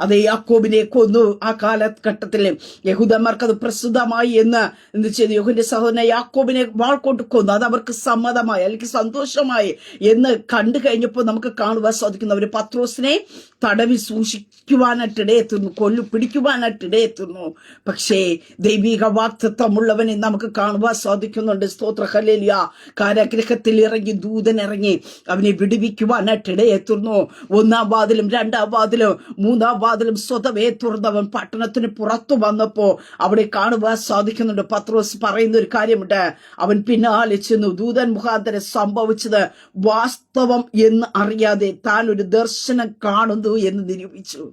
Speaker 1: അതേ യാക്കോബിനെ കൊന്നു. ആ കാലഘട്ടത്തിൽ യഹൂദന്മാർക്ക് അത് പ്രസിദ്ധമായി എന്ന് ചെയ്തു. യഹൂദന്റെ സഹോദരനെ യാക്കോബിനെ വാൾ കൊണ്ട് കൊന്നു. അത് അവർക്ക് സമ്മതമായി അല്ലെങ്കിൽ സന്തോഷമായി എന്ന് കണ്ടു കഴിഞ്ഞപ്പോൾ നമുക്ക് കാണുവാൻ സാധിക്കുന്നു. അവർ പത്രോസിനെ തടവിൽ സൂക്ഷിക്കുവാനായിട്ട് ഇടയെത്തുന്നു, പിടിക്കുവാനായിട്ട് ഇടയെത്തുന്നു. പക്ഷേ ദൈവിക വാക്തത്വമുള്ളവനെ നമുക്ക് കാണുവാൻ സാധിക്കുന്നുണ്ട്. സ്തോത്ര. ഹല്ലേലൂയ. കാരാഗൃഹത്തിൽ ഇറങ്ങി ദൂതൻ ഇറങ്ങി അവനെ വിടുവിക്കുവാനായിട്ട് ഇടയെ തുറന്നു. 1-ാം വാതിലും 2-ാം വാതിലും 3-ാം വാതിലും സ്വതവേ തുറന്നവൻ പട്ടണത്തിന് പുറത്തു വന്നപ്പോ അവിടെ കാണുവാൻ സാധിക്കുന്നുണ്ട്. പത്രോസ് പറയുന്ന ഒരു കാര്യമുണ്ട്. അവൻ പിന്നാലെ ചെന്നു. ദൂതൻ മുഖാന്തരം സംഭവിച്ചത് വാസ്തവം എന്ന് അറിയാതെ താൻ ഒരു ദർശനം കാണുന്നു എന്ന് നിരൂപിച്ചു.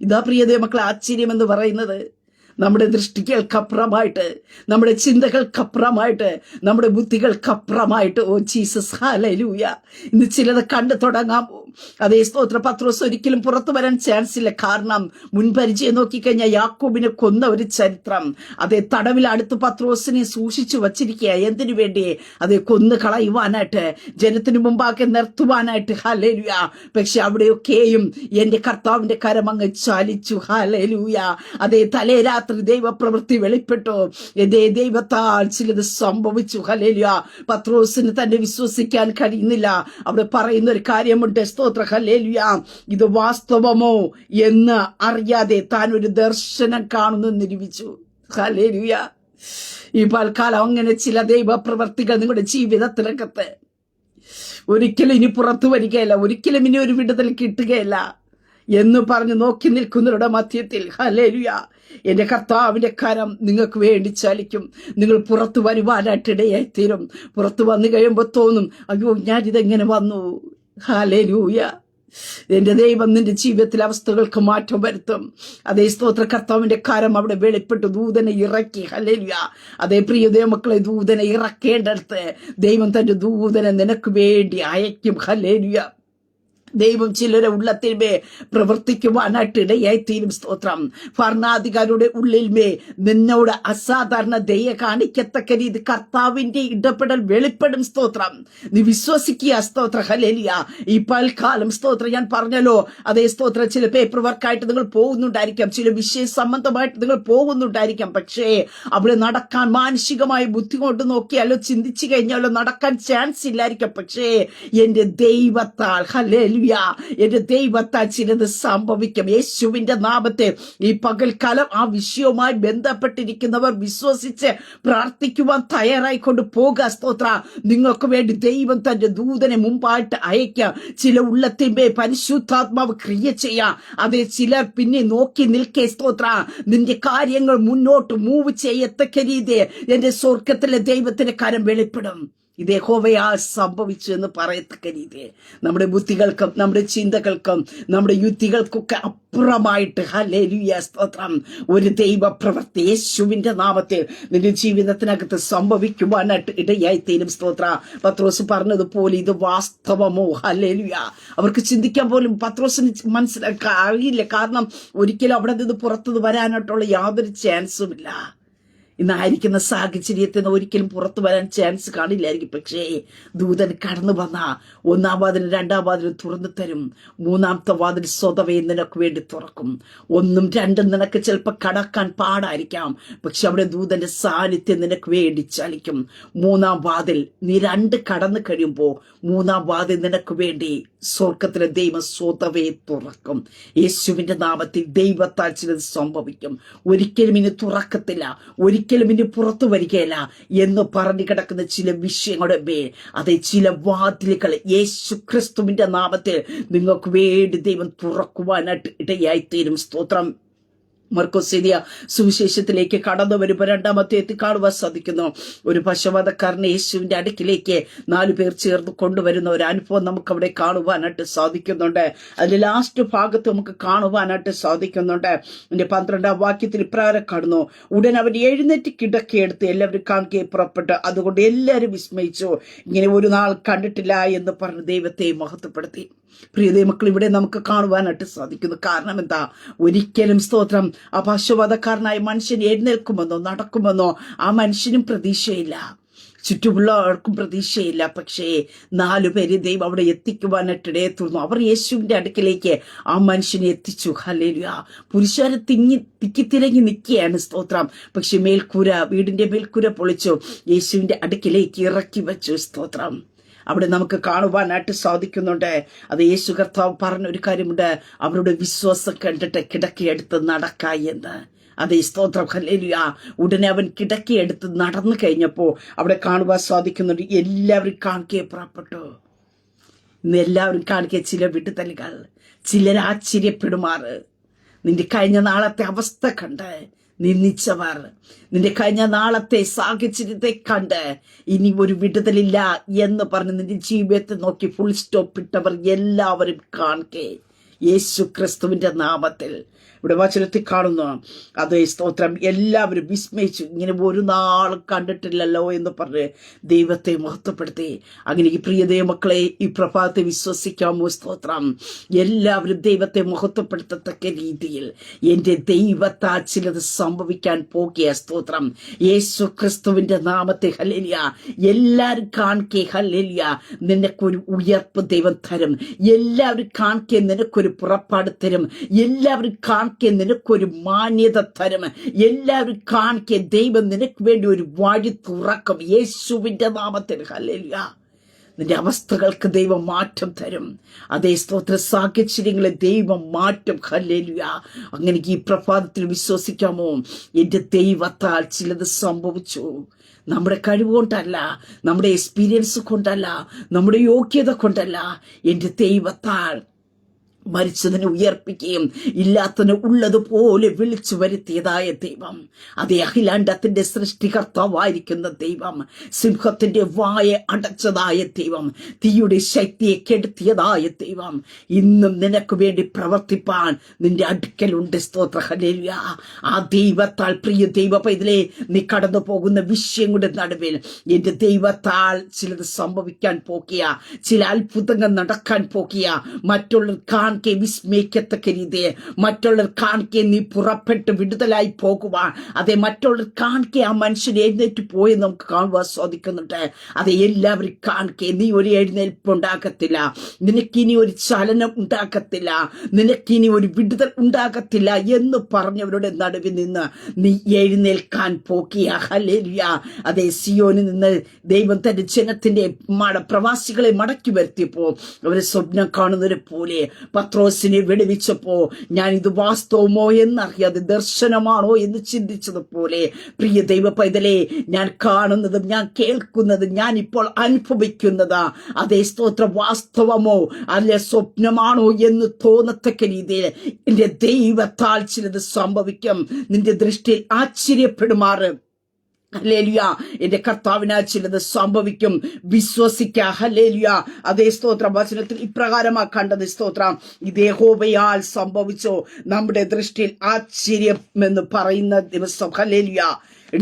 Speaker 1: ഇതാ പ്രിയതേ മക്കളെ ആശ്ചര്യം എന്ന് പറയുന്നത്. നമ്മുടെ ദൃഷ്ടികൾക്കപ്പുറമായിട്ട്, നമ്മുടെ ചിന്തകൾക്കപ്പുറമായിട്ട്, നമ്മുടെ ബുദ്ധികൾക്കപ്പുറമായിട്ട്, ഓ ജീസസ് ഹല്ലേലൂയ, ഇന്ന് ചിലത് കണ്ടു തുടങ്ങാമോ? അതേ സ്തോത്ര. പത്രോസ് ഒരിക്കലും പുറത്തു വരാൻ ചാൻസ് ഇല്ല. കാരണം മുൻപരിചയം നോക്കിക്കഴിഞ്ഞാൽ യാക്കോബിനെ കൊന്ന ഒരു ചരിത്രം. അതേ തടവിൽ അടുത്ത് പത്രോസിനെ സൂക്ഷിച്ചു വച്ചിരിക്കുക. എന്തിനു വേണ്ടി? അതേ കൊന്നു കളയുവാനായിട്ട്, ജനത്തിന് മുമ്പാകെ നിർത്തുവാനായിട്ട്. ഹല്ലേലൂയ. പക്ഷെ അവിടെയൊക്കെയും എന്റെ കർത്താവിന്റെ കരം അങ്ങ് ചാലിച്ചു. ഹല്ലേലൂയ. അതേ തലേ രാത്രി ദൈവപ്രവൃത്തി വെളിപ്പെട്ടു. എന്റെ ദൈവത്താൽ ചിലത് സംഭവിച്ചു. ഹല്ലേലൂയ. പത്രോസിന് തന്നെ വിശ്വസിക്കാൻ കഴിയുന്നില്ല. അവിടെ പറയുന്ന ഒരു കാര്യമുണ്ട്. സ്തോത്ര. ഹല്ലേലൂയ. ഇത് വാസ്തവമോ എന്ന് അറിയാതെ താൻ ഒരു ദർശനം കാണുന്നു നിരൂപിച്ചു. ഹല്ലേലൂയ. ഈ പാൽക്കാലം അങ്ങനെ ചില ദൈവപ്രവർത്തികൾ നിങ്ങളുടെ ജീവിതത്തിലകത്ത് ഒരിക്കലും ഇനി പുറത്തു വരികയില്ല, ഒരിക്കലും ഇനി ഒരു വിടുതൽ കിട്ടുകയില്ല എന്ന് പറഞ്ഞ് നോക്കി നിൽക്കുന്നവരുടെ മധ്യത്തിൽ ഹല്ലേലൂയ എന്റെ കർത്താവിന്റെ കരം നിങ്ങൾക്ക് വേണ്ടി ചലിക്കും. നിങ്ങൾ പുറത്തു വരുവാനായിട്ട് ഇടയായിത്തീരും. പുറത്തു വന്നു കഴിയുമ്പോൾ തോന്നും, അയ്യോ ഞാനിതെങ്ങനെ വന്നു. ഹല്ലേലൂയ. എന്റെ ദൈവം നിന്റെ ജീവിതത്തിലെ അവസ്ഥകൾക്ക് മാറ്റം വരുത്തും. അതേ സ്തോത്ര. കർത്താവിന്റെ കരം അവിടെ വെളിപ്പെട്ടു ദൂതനെ ഇറക്കി. ഹല്ലേലൂയ. അതേ പ്രിയ ദൈവമക്കളെ, ദൂതനെ ഇറക്കേണ്ടടുത്ത് ദൈവം തന്റെ ദൂതനെ നിനക്ക് വേണ്ടി അയക്കും. ഹല്ലേലൂയ. ദൈവം ചിലരെ ഉള്ളത്തിന്മേ പ്രവർത്തിക്കുവാനായിട്ട് ഇടയായിത്തീരും. സ്തോത്രം. ഭരണാധികാരിയുടെ ഉള്ളിൽമേ നിന്നോട് അസാധാരണ ദയ കാണിക്കത്തക്ക രീതി കർത്താവിന്റെ ഇടപെടൽ വെളിപ്പെടും. സ്തോത്രം. നീ വിശ്വസിക്കുക. സ്തോത്ര. ഹല്ലേലൂയ. ഈ പൽക്കാലം സ്തോത്രം ഞാൻ പറഞ്ഞല്ലോ. അതേ സ്തോത്രം. ചില പേപ്പർ വർക്കായിട്ട് നിങ്ങൾ പോകുന്നുണ്ടായിരിക്കാം, ചില വിഷയ സംബന്ധമായിട്ട് നിങ്ങൾ പോകുന്നുണ്ടായിരിക്കാം. പക്ഷേ അവിടെ നടക്കാൻ മാനസികമായ ബുദ്ധി കൊണ്ട് നോക്കിയാലോ ചിന്തിച്ചു കഴിഞ്ഞാലോ നടക്കാൻ ചാൻസ് ഇല്ലായിരിക്കാം. പക്ഷേ എന്റെ ദൈവത്താൽ ഹല്ലേലൂയ, എന്റെ ദൈവത്താൽ ചിലത് സംഭവിക്കും. യേശുവിന്റെ നാമത്തെ ഈ പകൽക്കാലം ആ വിഷയവുമായി ബന്ധപ്പെട്ടിരിക്കുന്നവർ വിശ്വസിച്ച് പ്രാർത്ഥിക്കുവാൻ തയ്യാറായിക്കൊണ്ട് പോകുക. സ്തോത്ര. നിങ്ങൾക്ക് വേണ്ടി ദൈവം തന്റെ ദൂതനെ മുമ്പായിട്ട് അയക്കാം. ചില ഉള്ളത്തിന്മേ പരിശുദ്ധാത്മാവ് ക്രിയ ചെയ്യാം. അതേ ചിലർ പിന്നെ നോക്കി നിൽക്കേ. സ്തോത്ര. നിന്റെ കാര്യങ്ങൾ മുന്നോട്ട് മൂവ് ചെയ്യത്തക്ക രീതി എന്റെ സ്വർഗത്തിലെ ദൈവത്തിന്റെ കരം വെളിപ്പെടും. ഇത് യഹോവയാൽ സംഭവിച്ചു എന്ന് പറയത്തക്ക രീതി നമ്മുടെ ബുദ്ധികൾക്കും നമ്മുടെ ചിന്തകൾക്കും നമ്മുടെ യുക്തികൾക്കൊക്കെ അപ്പുറമായിട്ട് ഹല്ലേലൂയ സ്തോത്രം ഒരു ദൈവപ്രവൃത്തി യേശുവിന്റെ നാമത്തിൽ നിന്റെ ജീവിതത്തിനകത്ത് സംഭവിക്കുവാനായിട്ട് ഇടയായിത്തീരും. സ്തോത്ര. പത്രോസ് പറഞ്ഞതുപോലെ ഇത് വാസ്തവമോ? ഹല്ലേലൂയ. അവർക്ക് ചിന്തിക്കാൻ പോലും പത്രോസിന് മനസ്സിലാക്കാൻ അറിയില്ല. കാരണം ഒരിക്കലും അവിടെ നിന്ന് പുറത്തു വരാനായിട്ടുള്ള യാതൊരു ചാൻസും ഇല്ല. ഇന്നായിരിക്കുന്ന സാഹചര്യത്തിൽ നിന്ന് ഒരിക്കലും പുറത്തു വരാൻ ചാൻസ് കാണില്ലായിരിക്കും. പക്ഷേ ദൂതൻ കടന്നു വന്ന 1-ാം വാതിലും 2-ാം വാതിലും തുറന്നു തരും. 3-ാമത്തെ വാതിൽ സ്വതവേ നിനക്ക് വേണ്ടി തുറക്കും. 1ഉം 2ഉം നിനക്ക് ചിലപ്പോൾ കടക്കാൻ പാടായിരിക്കാം. പക്ഷെ അവിടെ ദൂതന്റെ സാന്നിധ്യം നിനക്ക് വേണ്ടി ചലിക്കും. 3-ാം വാതിൽ നീ 2 കടന്നു കഴിയുമ്പോൾ 3-ാം വാതിൽ നിനക്ക് വേണ്ടി സ്വർഗത്തിലെ ദൈവം സ്വതവേ തുറക്കും. യേശുവിന്റെ നാമത്തിൽ ദൈവത്താൽ ചിലത് സംഭവിക്കും. ഒരിക്കലും ഇനി തുറക്കത്തില്ല, ഒരിക്കലും ഇനി പുറത്തു വരികയില്ല എന്ന് പറഞ്ഞു കിടക്കുന്ന ചില വിഷയങ്ങളുടെ മേൽ അതെ ചില വാതിലുകൾ യേശു ക്രിസ്തുവിന്റെ നാമത്തിൽ നിങ്ങൾക്ക് വേണ്ടി ദൈവം തുറക്കുവാനായിട്ട് ഇടയായിത്തീരും. സ്തോത്രം. മർക്കോസ് എഴുതിയ സുവിശേഷത്തിലേക്ക് കടന്നു വരുമ്പോൾ 2-ാമത്തെ എത്തി കാണുവാൻ സാധിക്കുന്നു. ഒരു പശുവധക്കാരനെ യേശുവിന്റെ അടുക്കിലേക്ക് 4 പേർ ചേർന്ന് കൊണ്ടുവരുന്ന ഒരു അനുഭവം നമുക്ക് അവിടെ കാണുവാനായിട്ട് സാധിക്കുന്നുണ്ട്. അതിന്റെ ലാസ്റ്റ് ഭാഗത്ത് നമുക്ക് കാണുവാനായിട്ട് സാധിക്കുന്നുണ്ട്. എന്റെ 12-ാം വാക്യത്തിൽ ഇപ്രകാരം കാണുന്നു. ഉടൻ അവൻ എഴുന്നേറ്റ് കിടക്കയെടുത്ത് എല്ലാവരും കാണുകയെ പുറപ്പെട്ട് അതുകൊണ്ട് എല്ലാവരും വിസ്മയിച്ചു. ഇങ്ങനെ ഒരു നാൾ കണ്ടിട്ടില്ല എന്ന് പറഞ്ഞ് ദൈവത്തെ മഹത്വപ്പെടുത്തി. പ്രിയ മക്കൾ, ഇവിടെ നമുക്ക് കാണുവാനായിട്ട് സാധിക്കുന്നു. കാരണം എന്താ? ഒരിക്കലും സ്തോത്രം ആ പശുവധക്കാരനായ മനുഷ്യൻ എഴുന്നേൽക്കുമെന്നോ നടക്കുമെന്നോ ആ മനുഷ്യനും പ്രതീക്ഷയില്ല, ചുറ്റുമുള്ളവർക്കും പ്രതീക്ഷയില്ല. പക്ഷേ 4 പേര് ദൈവം അവിടെ എത്തിക്കുവാനായിട്ട് ഇടയെത്തുന്നു. അവർ യേശുവിന്റെ അടുക്കിലേക്ക് ആ മനുഷ്യനെ എത്തിച്ചു. ഹല്ലേലൂയ. പുരുഷാരെ തിക്കിത്തിരങ്ങി നിൽക്കുകയാണ്. സ്തോത്രം. പക്ഷെ വീടിന്റെ മേൽക്കൂര പൊളിച്ചു യേശുവിന്റെ അടുക്കിലേക്ക് ഇറക്കി വെച്ചു. സ്തോത്രം. അവിടെ നമുക്ക് കാണുവാനായിട്ട് സാധിക്കുന്നുണ്ട്. അത് യേശു കർത്താവ് പറഞ്ഞൊരു കാര്യമുണ്ട്. അവരുടെ വിശ്വാസം കണ്ടിട്ട് കിടക്കയെടുത്ത് നടക്കായി എന്ന്. അതേ സ്തോത്രം. ഹല്ലേലൂയ. ഉടനെ അവൻ കിടക്കയെടുത്ത് നടന്നു കഴിഞ്ഞപ്പോൾ അവിടെ കാണുവാൻ സാധിക്കുന്നുണ്ട്. എല്ലാവരും കാണുകയെ പുറപ്പെട്ടു. ഇന്ന് എല്ലാവരും കാണിക്കുക ചില വിടുതലുകൾ, ചിലർ ആശ്ചര്യപ്പെടുമാറ്. നിന്റെ കഴിഞ്ഞ നാളത്തെ അവസ്ഥ കണ്ട് നിന്ദിച്ചവർ, നിന്റെ കഴിഞ്ഞ നാളത്തെ സാഹചര്യത്തെ കണ്ട് ഇനി ഒരു വിടുതലില്ല എന്ന് പറഞ്ഞ് നിന്റെ ജീവിതത്തെ നോക്കി ഫുൾ സ്റ്റോപ്പ് ഇട്ടവർ എല്ലാവരും കാണുക യേശു ക്രിസ്തുവിന്റെ നാമത്തിൽ. ഇവിടെ വചനത്തിൽ കാണുന്നു, അതേ സ്തോത്രം, എല്ലാവരും വിസ്മയിച്ചു, ഇങ്ങനെ ഒരു നാളും കണ്ടിട്ടില്ലല്ലോ എന്ന് പറഞ്ഞ് ദൈവത്തെ മഹത്വപ്പെടുത്തി. അങ്ങനെ ഈ പ്രിയ ദൈവമക്കളെ, ഈ പ്രഭാതത്തെ വിശ്വസിക്കാമോ? സ്തോത്രം. എല്ലാവരും ദൈവത്തെ മഹത്വപ്പെടുത്തത്തക്ക രീതിയിൽ എൻ്റെ ദൈവത്താൽ ചിലത് സംഭവിക്കാൻ പോകുക. സ്തോത്രം. യേശു ക്രിസ്തുവിന്റെ നാമത്തെ ഹല്ലേലൂയ. എല്ലാവരും കാണിക്കേ ഹല്ലേലൂയ. നിനക്കൊരു ഉയർപ്പ് ദൈവം തരും. എല്ലാവരും കാണിക്കേ നിനക്കൊരു പുറപ്പാട് തരും. എല്ലാവരും കാണിക്കേ നിനക്കൊരു മാന്യത തരും. എല്ലാവരും കാണിക്കേ ദൈവം നിനക്ക് വേണ്ടി ഒരു വഴി തുറക്കും യേശുവിന്റെ നാമത്തിൽ. ഹല്ലേലൂയ. നിന്റെ അവസ്ഥകൾക്ക് ദൈവം മാറ്റം തരും. അതേ സ്തോത്ര, സാഹചര്യങ്ങളെ ദൈവം മാറ്റും. ഹല്ലേലൂയ. അങ്ങനെ ഈ പ്രഭാതത്തിൽ വിശ്വസിക്കാമോ? എന്റെ ദൈവത്താൽ ചിലത് സംഭവിച്ചു. നമ്മുടെ കഴിവുകൊണ്ടല്ല, നമ്മുടെ എക്സ്പീരിയൻസ് കൊണ്ടല്ല, നമ്മുടെ യോഗ്യത കൊണ്ടല്ല, എന്റെ ദൈവത്താൽ മരിച്ചതിനെ ഉയർപ്പിക്കുകയും ഇല്ലാത്തതിന് ഉള്ളതുപോലെ വിളിച്ചു വരുത്തിയതായ ദൈവം, അതേ അഖിലാണ്ടത്തിന്റെ സൃഷ്ടികർത്താവായിരിക്കുന്ന ദൈവം, സിംഹത്തിന്റെ വായ അടച്ചതായ ദൈവം, തീയുടെ ശക്തിയെ കെടുത്തിയതായ ദൈവം ഇന്നും നിനക്ക് വേണ്ടി പ്രവർത്തിപ്പാൻ നിന്റെ അടുക്കലുണ്ട്. സ്തോത്ര. ഹല്ലേലൂയ. ആ ദൈവത്താൽ പ്രിയ ദൈവ പൈതലേ, നീ കടന്നു പോകുന്ന വിഷയങ്ങളുടെ നടുവിൽ എന്റെ ദൈവത്താൽ ചിലത് സംഭവിക്കാൻ പോകിയ, ചില അത്ഭുതങ്ങൾ നടക്കാൻ പോകിയ, മറ്റുള്ളവർ കാണിക്കെ വിസ്മയിക്കത്തക്ക രീതിയെ, മറ്റുള്ളവർ കാണിക്കെ നീ പുറപ്പെട്ട് വിടുതലായി പോകുവാൻ, അതെ മറ്റുള്ളവർ കാണിക്കെ ആ മനുഷ്യൻ എഴുന്നേറ്റ് പോയി നമുക്ക് കാണുവാൻ സാധിക്കുന്നുണ്ട്. അതെ എല്ലാവരും കാണിക്കെ നീ ഒരു എഴുന്നേൽപ്പ് ഉണ്ടാക്കത്തില്ല, നിനക്കിനി ഒരു ചലനം ഉണ്ടാക്കത്തില്ല, നിനക്കിനി ഒരു വിടുതൽ ഉണ്ടാകത്തില്ല എന്ന് പറഞ്ഞവരുടെ നടുവിൽ നിന്ന് നീ എഴുന്നേൽക്കാൻ പോകിയ. ഹല്ലേലൂയ. അതെ സിയോനിൽ നിന്ന് ദൈവം തന്റെ ജനത്തിന്റെ പ്രവാസികളെ മടക്കി വരുത്തിയപ്പോ അവരെ സ്വപ്നം കാണുന്നവരെ പോലെ പത്രോസിനെ വെടിവെച്ചപ്പോ ഞാൻ ഇത് വാസ്തവമോ എന്നറിയാതെ ദർശനമാണോ എന്ന് ചിന്തിച്ചതുപോലെ പ്രിയ ദൈവ പൈതലേ, ഞാൻ കാണുന്നതും ഞാൻ കേൾക്കുന്നതും ഞാൻ ഇപ്പോൾ അനുഭവിക്കുന്നതാ അതേ സ്തോത്ര വാസ്തവമോ അല്ലെ സ്വപ്നമാണോ എന്ന് തോന്നത്തക്ക രീതിയിൽ എന്റെ ദൈവത്താൽ ചിലത് സംഭവിക്കും. നിന്റെ ദൃഷ്ടിയിൽ ആശ്ചര്യപ്പെടുമാറ്. ഹല്ലേലൂയ. എന്റെ കർത്താവിനാൽ ചിലത് സംഭവിക്കും. വിശ്വസിക്ക. ഹല്ലേലൂയ. അതേ സ്തോത്രം. വചനത്തിൽ ഇപ്രകാരമാ കണ്ടത്. സ്തോത്രം. ഇത് യഹോവയാൽ സംഭവിച്ചോ. നമ്മുടെ ദൃഷ്ടിയിൽ ആശ്ചര്യം എന്ന് പറയുന്ന ദിവസം. ഹല്ലേലൂയ.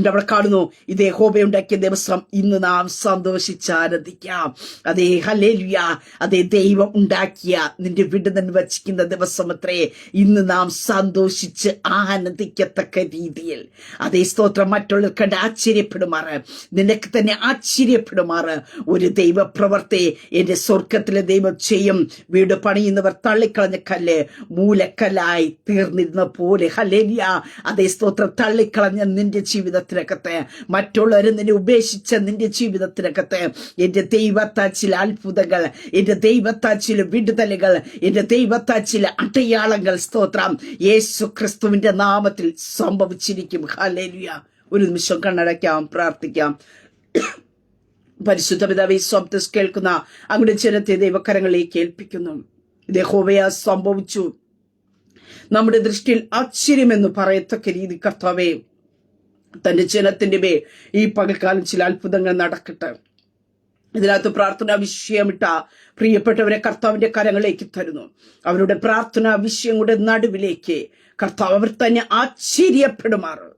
Speaker 1: അവിടെ കാണുന്നു, ഇത് യഹോവ ഉണ്ടാക്കിയ ദിവസം ഇന്ന് നാം സന്തോഷിച്ചാനന്ദിക്കാം. അതേ ഹല്ലേലൂയ. അതേ ദൈവം ഉണ്ടാക്കിയ നിന്റെ വിടുതൽ വച്ചിക്കുന്ന ദിവസം അത്രേ ഇന്ന് നാം സന്തോഷിച്ച് ആനന്ദിക്കത്തക്ക രീതിയിൽ അതേ സ്തോത്രം മറ്റുള്ളവർ കണ്ട് ആശ്ചര്യപ്പെടുമാറ്, നിനക്ക് തന്നെ ആശ്ചര്യപ്പെടുമാറ് ഒരു ദൈവപ്രവർത്തി എന്റെ സ്വർഗത്തിലെ ദൈവം ചെയ്യും. വീട് പണിയുന്നവർ തള്ളിക്കളഞ്ഞ കല്ല് മൂലക്കല്ലായി തീർന്നിരുന്ന പോലെ. ഹല്ലേലൂയ. അതേ സ്തോത്രം. തള്ളിക്കളഞ്ഞ നിന്റെ ജീവിതത്തിനകത്ത്, മറ്റുള്ളവരെ നിന്നെ ഉപേക്ഷിച്ച നിന്റെ ജീവിതത്തിനകത്ത് എന്റെ ദൈവത്താൽ ചില അത്ഭുതങ്ങൾ, എന്റെ ദൈവത്താൽ ചില വിടുതലുകൾ, എന്റെ ദൈവത്താൽ ചില അടയാളങ്ങൾ സ്തോത്രം യേശു ക്രിസ്തുവിന്റെ നാമത്തിൽ സംഭവിച്ചിരിക്കും. ഹല്ലേലൂയ. ഒരു നിമിഷം കണ്ണടയ്ക്കാം, പ്രാർത്ഥിക്കാം. പരിശുദ്ധ പിതാവേ, ശബ്ദം കേൾക്കുന്ന അങ്ങയുടെ ജനത്തെ ദൈവകരങ്ങളിലേക്ക് ഏൽപ്പിക്കുന്നു. ഇത് യഹോവയാൽ സംഭവിച്ചു. നമ്മുടെ ദൃഷ്ടിയിൽ ആശ്ചര്യമെന്ന് പറയത്തക്ക രീതി കർത്താവേ തന്റെ ജനത്തിന്റെ മേൽ ഈ പകൽക്കാലം ചില അത്ഭുതങ്ങൾ നടക്കട്ടെ. ഇതിനകത്ത് പ്രാർത്ഥനാ വിഷയമിട്ട പ്രിയപ്പെട്ടവരെ കർത്താവിന്റെ കരങ്ങളിലേക്ക് തരുന്നു. അവരുടെ പ്രാർത്ഥനാ വിഷയങ്ങളുടെ നടുവിലേക്ക് കർത്താവ് അവർ തന്നെ ആശ്ചര്യപ്പെടുമാറ്.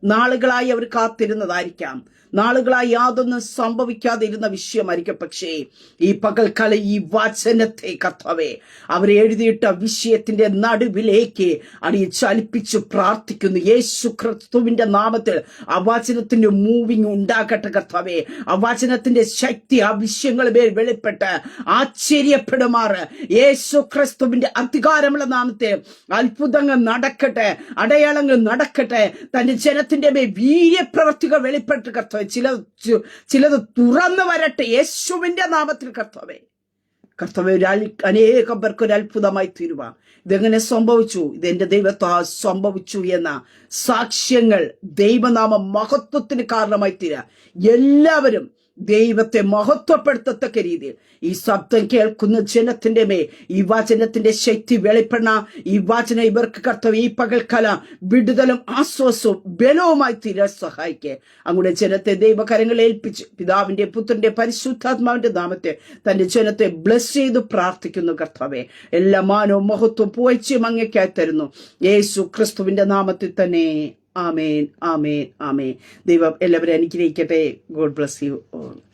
Speaker 1: നാളുകളായി അവർ കാത്തിരുന്നതായിരിക്കാം, നാളുകളായി യാതൊന്നും സംഭവിക്കാതിരുന്ന വിഷയമായിരിക്കും. പക്ഷേ ഈ പകൽക്കാലം ഈ വചനത്തെ കർത്താവേ അവരെ എഴുതിയിട്ട വിഷയത്തിന്റെ നടുവിലേക്ക് ചലിപ്പിച്ചു പ്രാർത്ഥിക്കുന്നു. യേശു ക്രിസ്തുവിന്റെ നാമത്തിൽ ആ വചനത്തിന്റെ മൂവിങ് ഉണ്ടാകട്ടെ കർത്താവേ. ആ വചനത്തിന്റെ ശക്തി ആ വിഷയങ്ങളെ മേൽ വെളിപ്പെട്ട് ആശ്ചര്യപ്പെടുമാറ്. യേശു ക്രിസ്തുവിന്റെ അധികാരമുള്ള നാമത്തിൽ അത്ഭുതങ്ങൾ നടക്കട്ടെ, അടയാളങ്ങൾ നടക്കട്ടെ. തന്റെ ജനത്തിന്റെ മേൽ വീര്യപ്രവർത്തികൾ വെളിപ്പെട്ട് കർത്താവേ ചിലത് തുറന്നു വരട്ടെ യേശുവിന്റെ നാമത്തിൽ. കർത്താവേ അനേകം പേർക്ക് ഒരു അത്ഭുതമായി തീരുവാ. ഇതെങ്ങനെ സംഭവിച്ചു, ഇതെന്റെ ദൈവത്താൽ സംഭവിച്ചു എന്ന സാക്ഷ്യങ്ങൾ ദൈവനാമ മഹത്വത്തിന് കാരണമായി തീരാ. എല്ലാവരും ദൈവത്തെ മഹത്വപ്പെടുത്തത്തക്ക രീതിയിൽ ഈ ശബ്ദം കേൾക്കുന്ന ജനത്തിന്റെ മേൽ ഈ വചനത്തിന്റെ ശക്തി വെളിപ്പെടണ. ഈ വചനം ഇവർക്ക് കർത്താവ് ഈ പകൽക്കാലം വിടുതലും ആശ്വാസവും ബലവുമായി തീരാൻ സഹായിക്കുക. അങ്ങയുടെ ജനത്തെ ദൈവകരങ്ങളിൽ ഏൽപ്പിച്ച് പിതാവിന്റെ പുത്രന്റെ പരിശുദ്ധാത്മാവിന്റെ നാമത്തെ തന്റെ ജനത്തെ ബ്ലസ് ചെയ്ത് പ്രാർത്ഥിക്കുന്നു. കർത്താവെ, എല്ലാ മാനവും മഹത്വവും പുകഴ്ചയും അങ്ങേയ്ക്കായി തരുന്നു. യേശു ക്രിസ്തുവിന്റെ നാമത്തിൽ തന്നെ. ആമേൻ, ആമേൻ, ആമേൻ. ദൈവം എല്ലാവരും അനുഗ്രഹിക്കട്ടെ. God bless you all.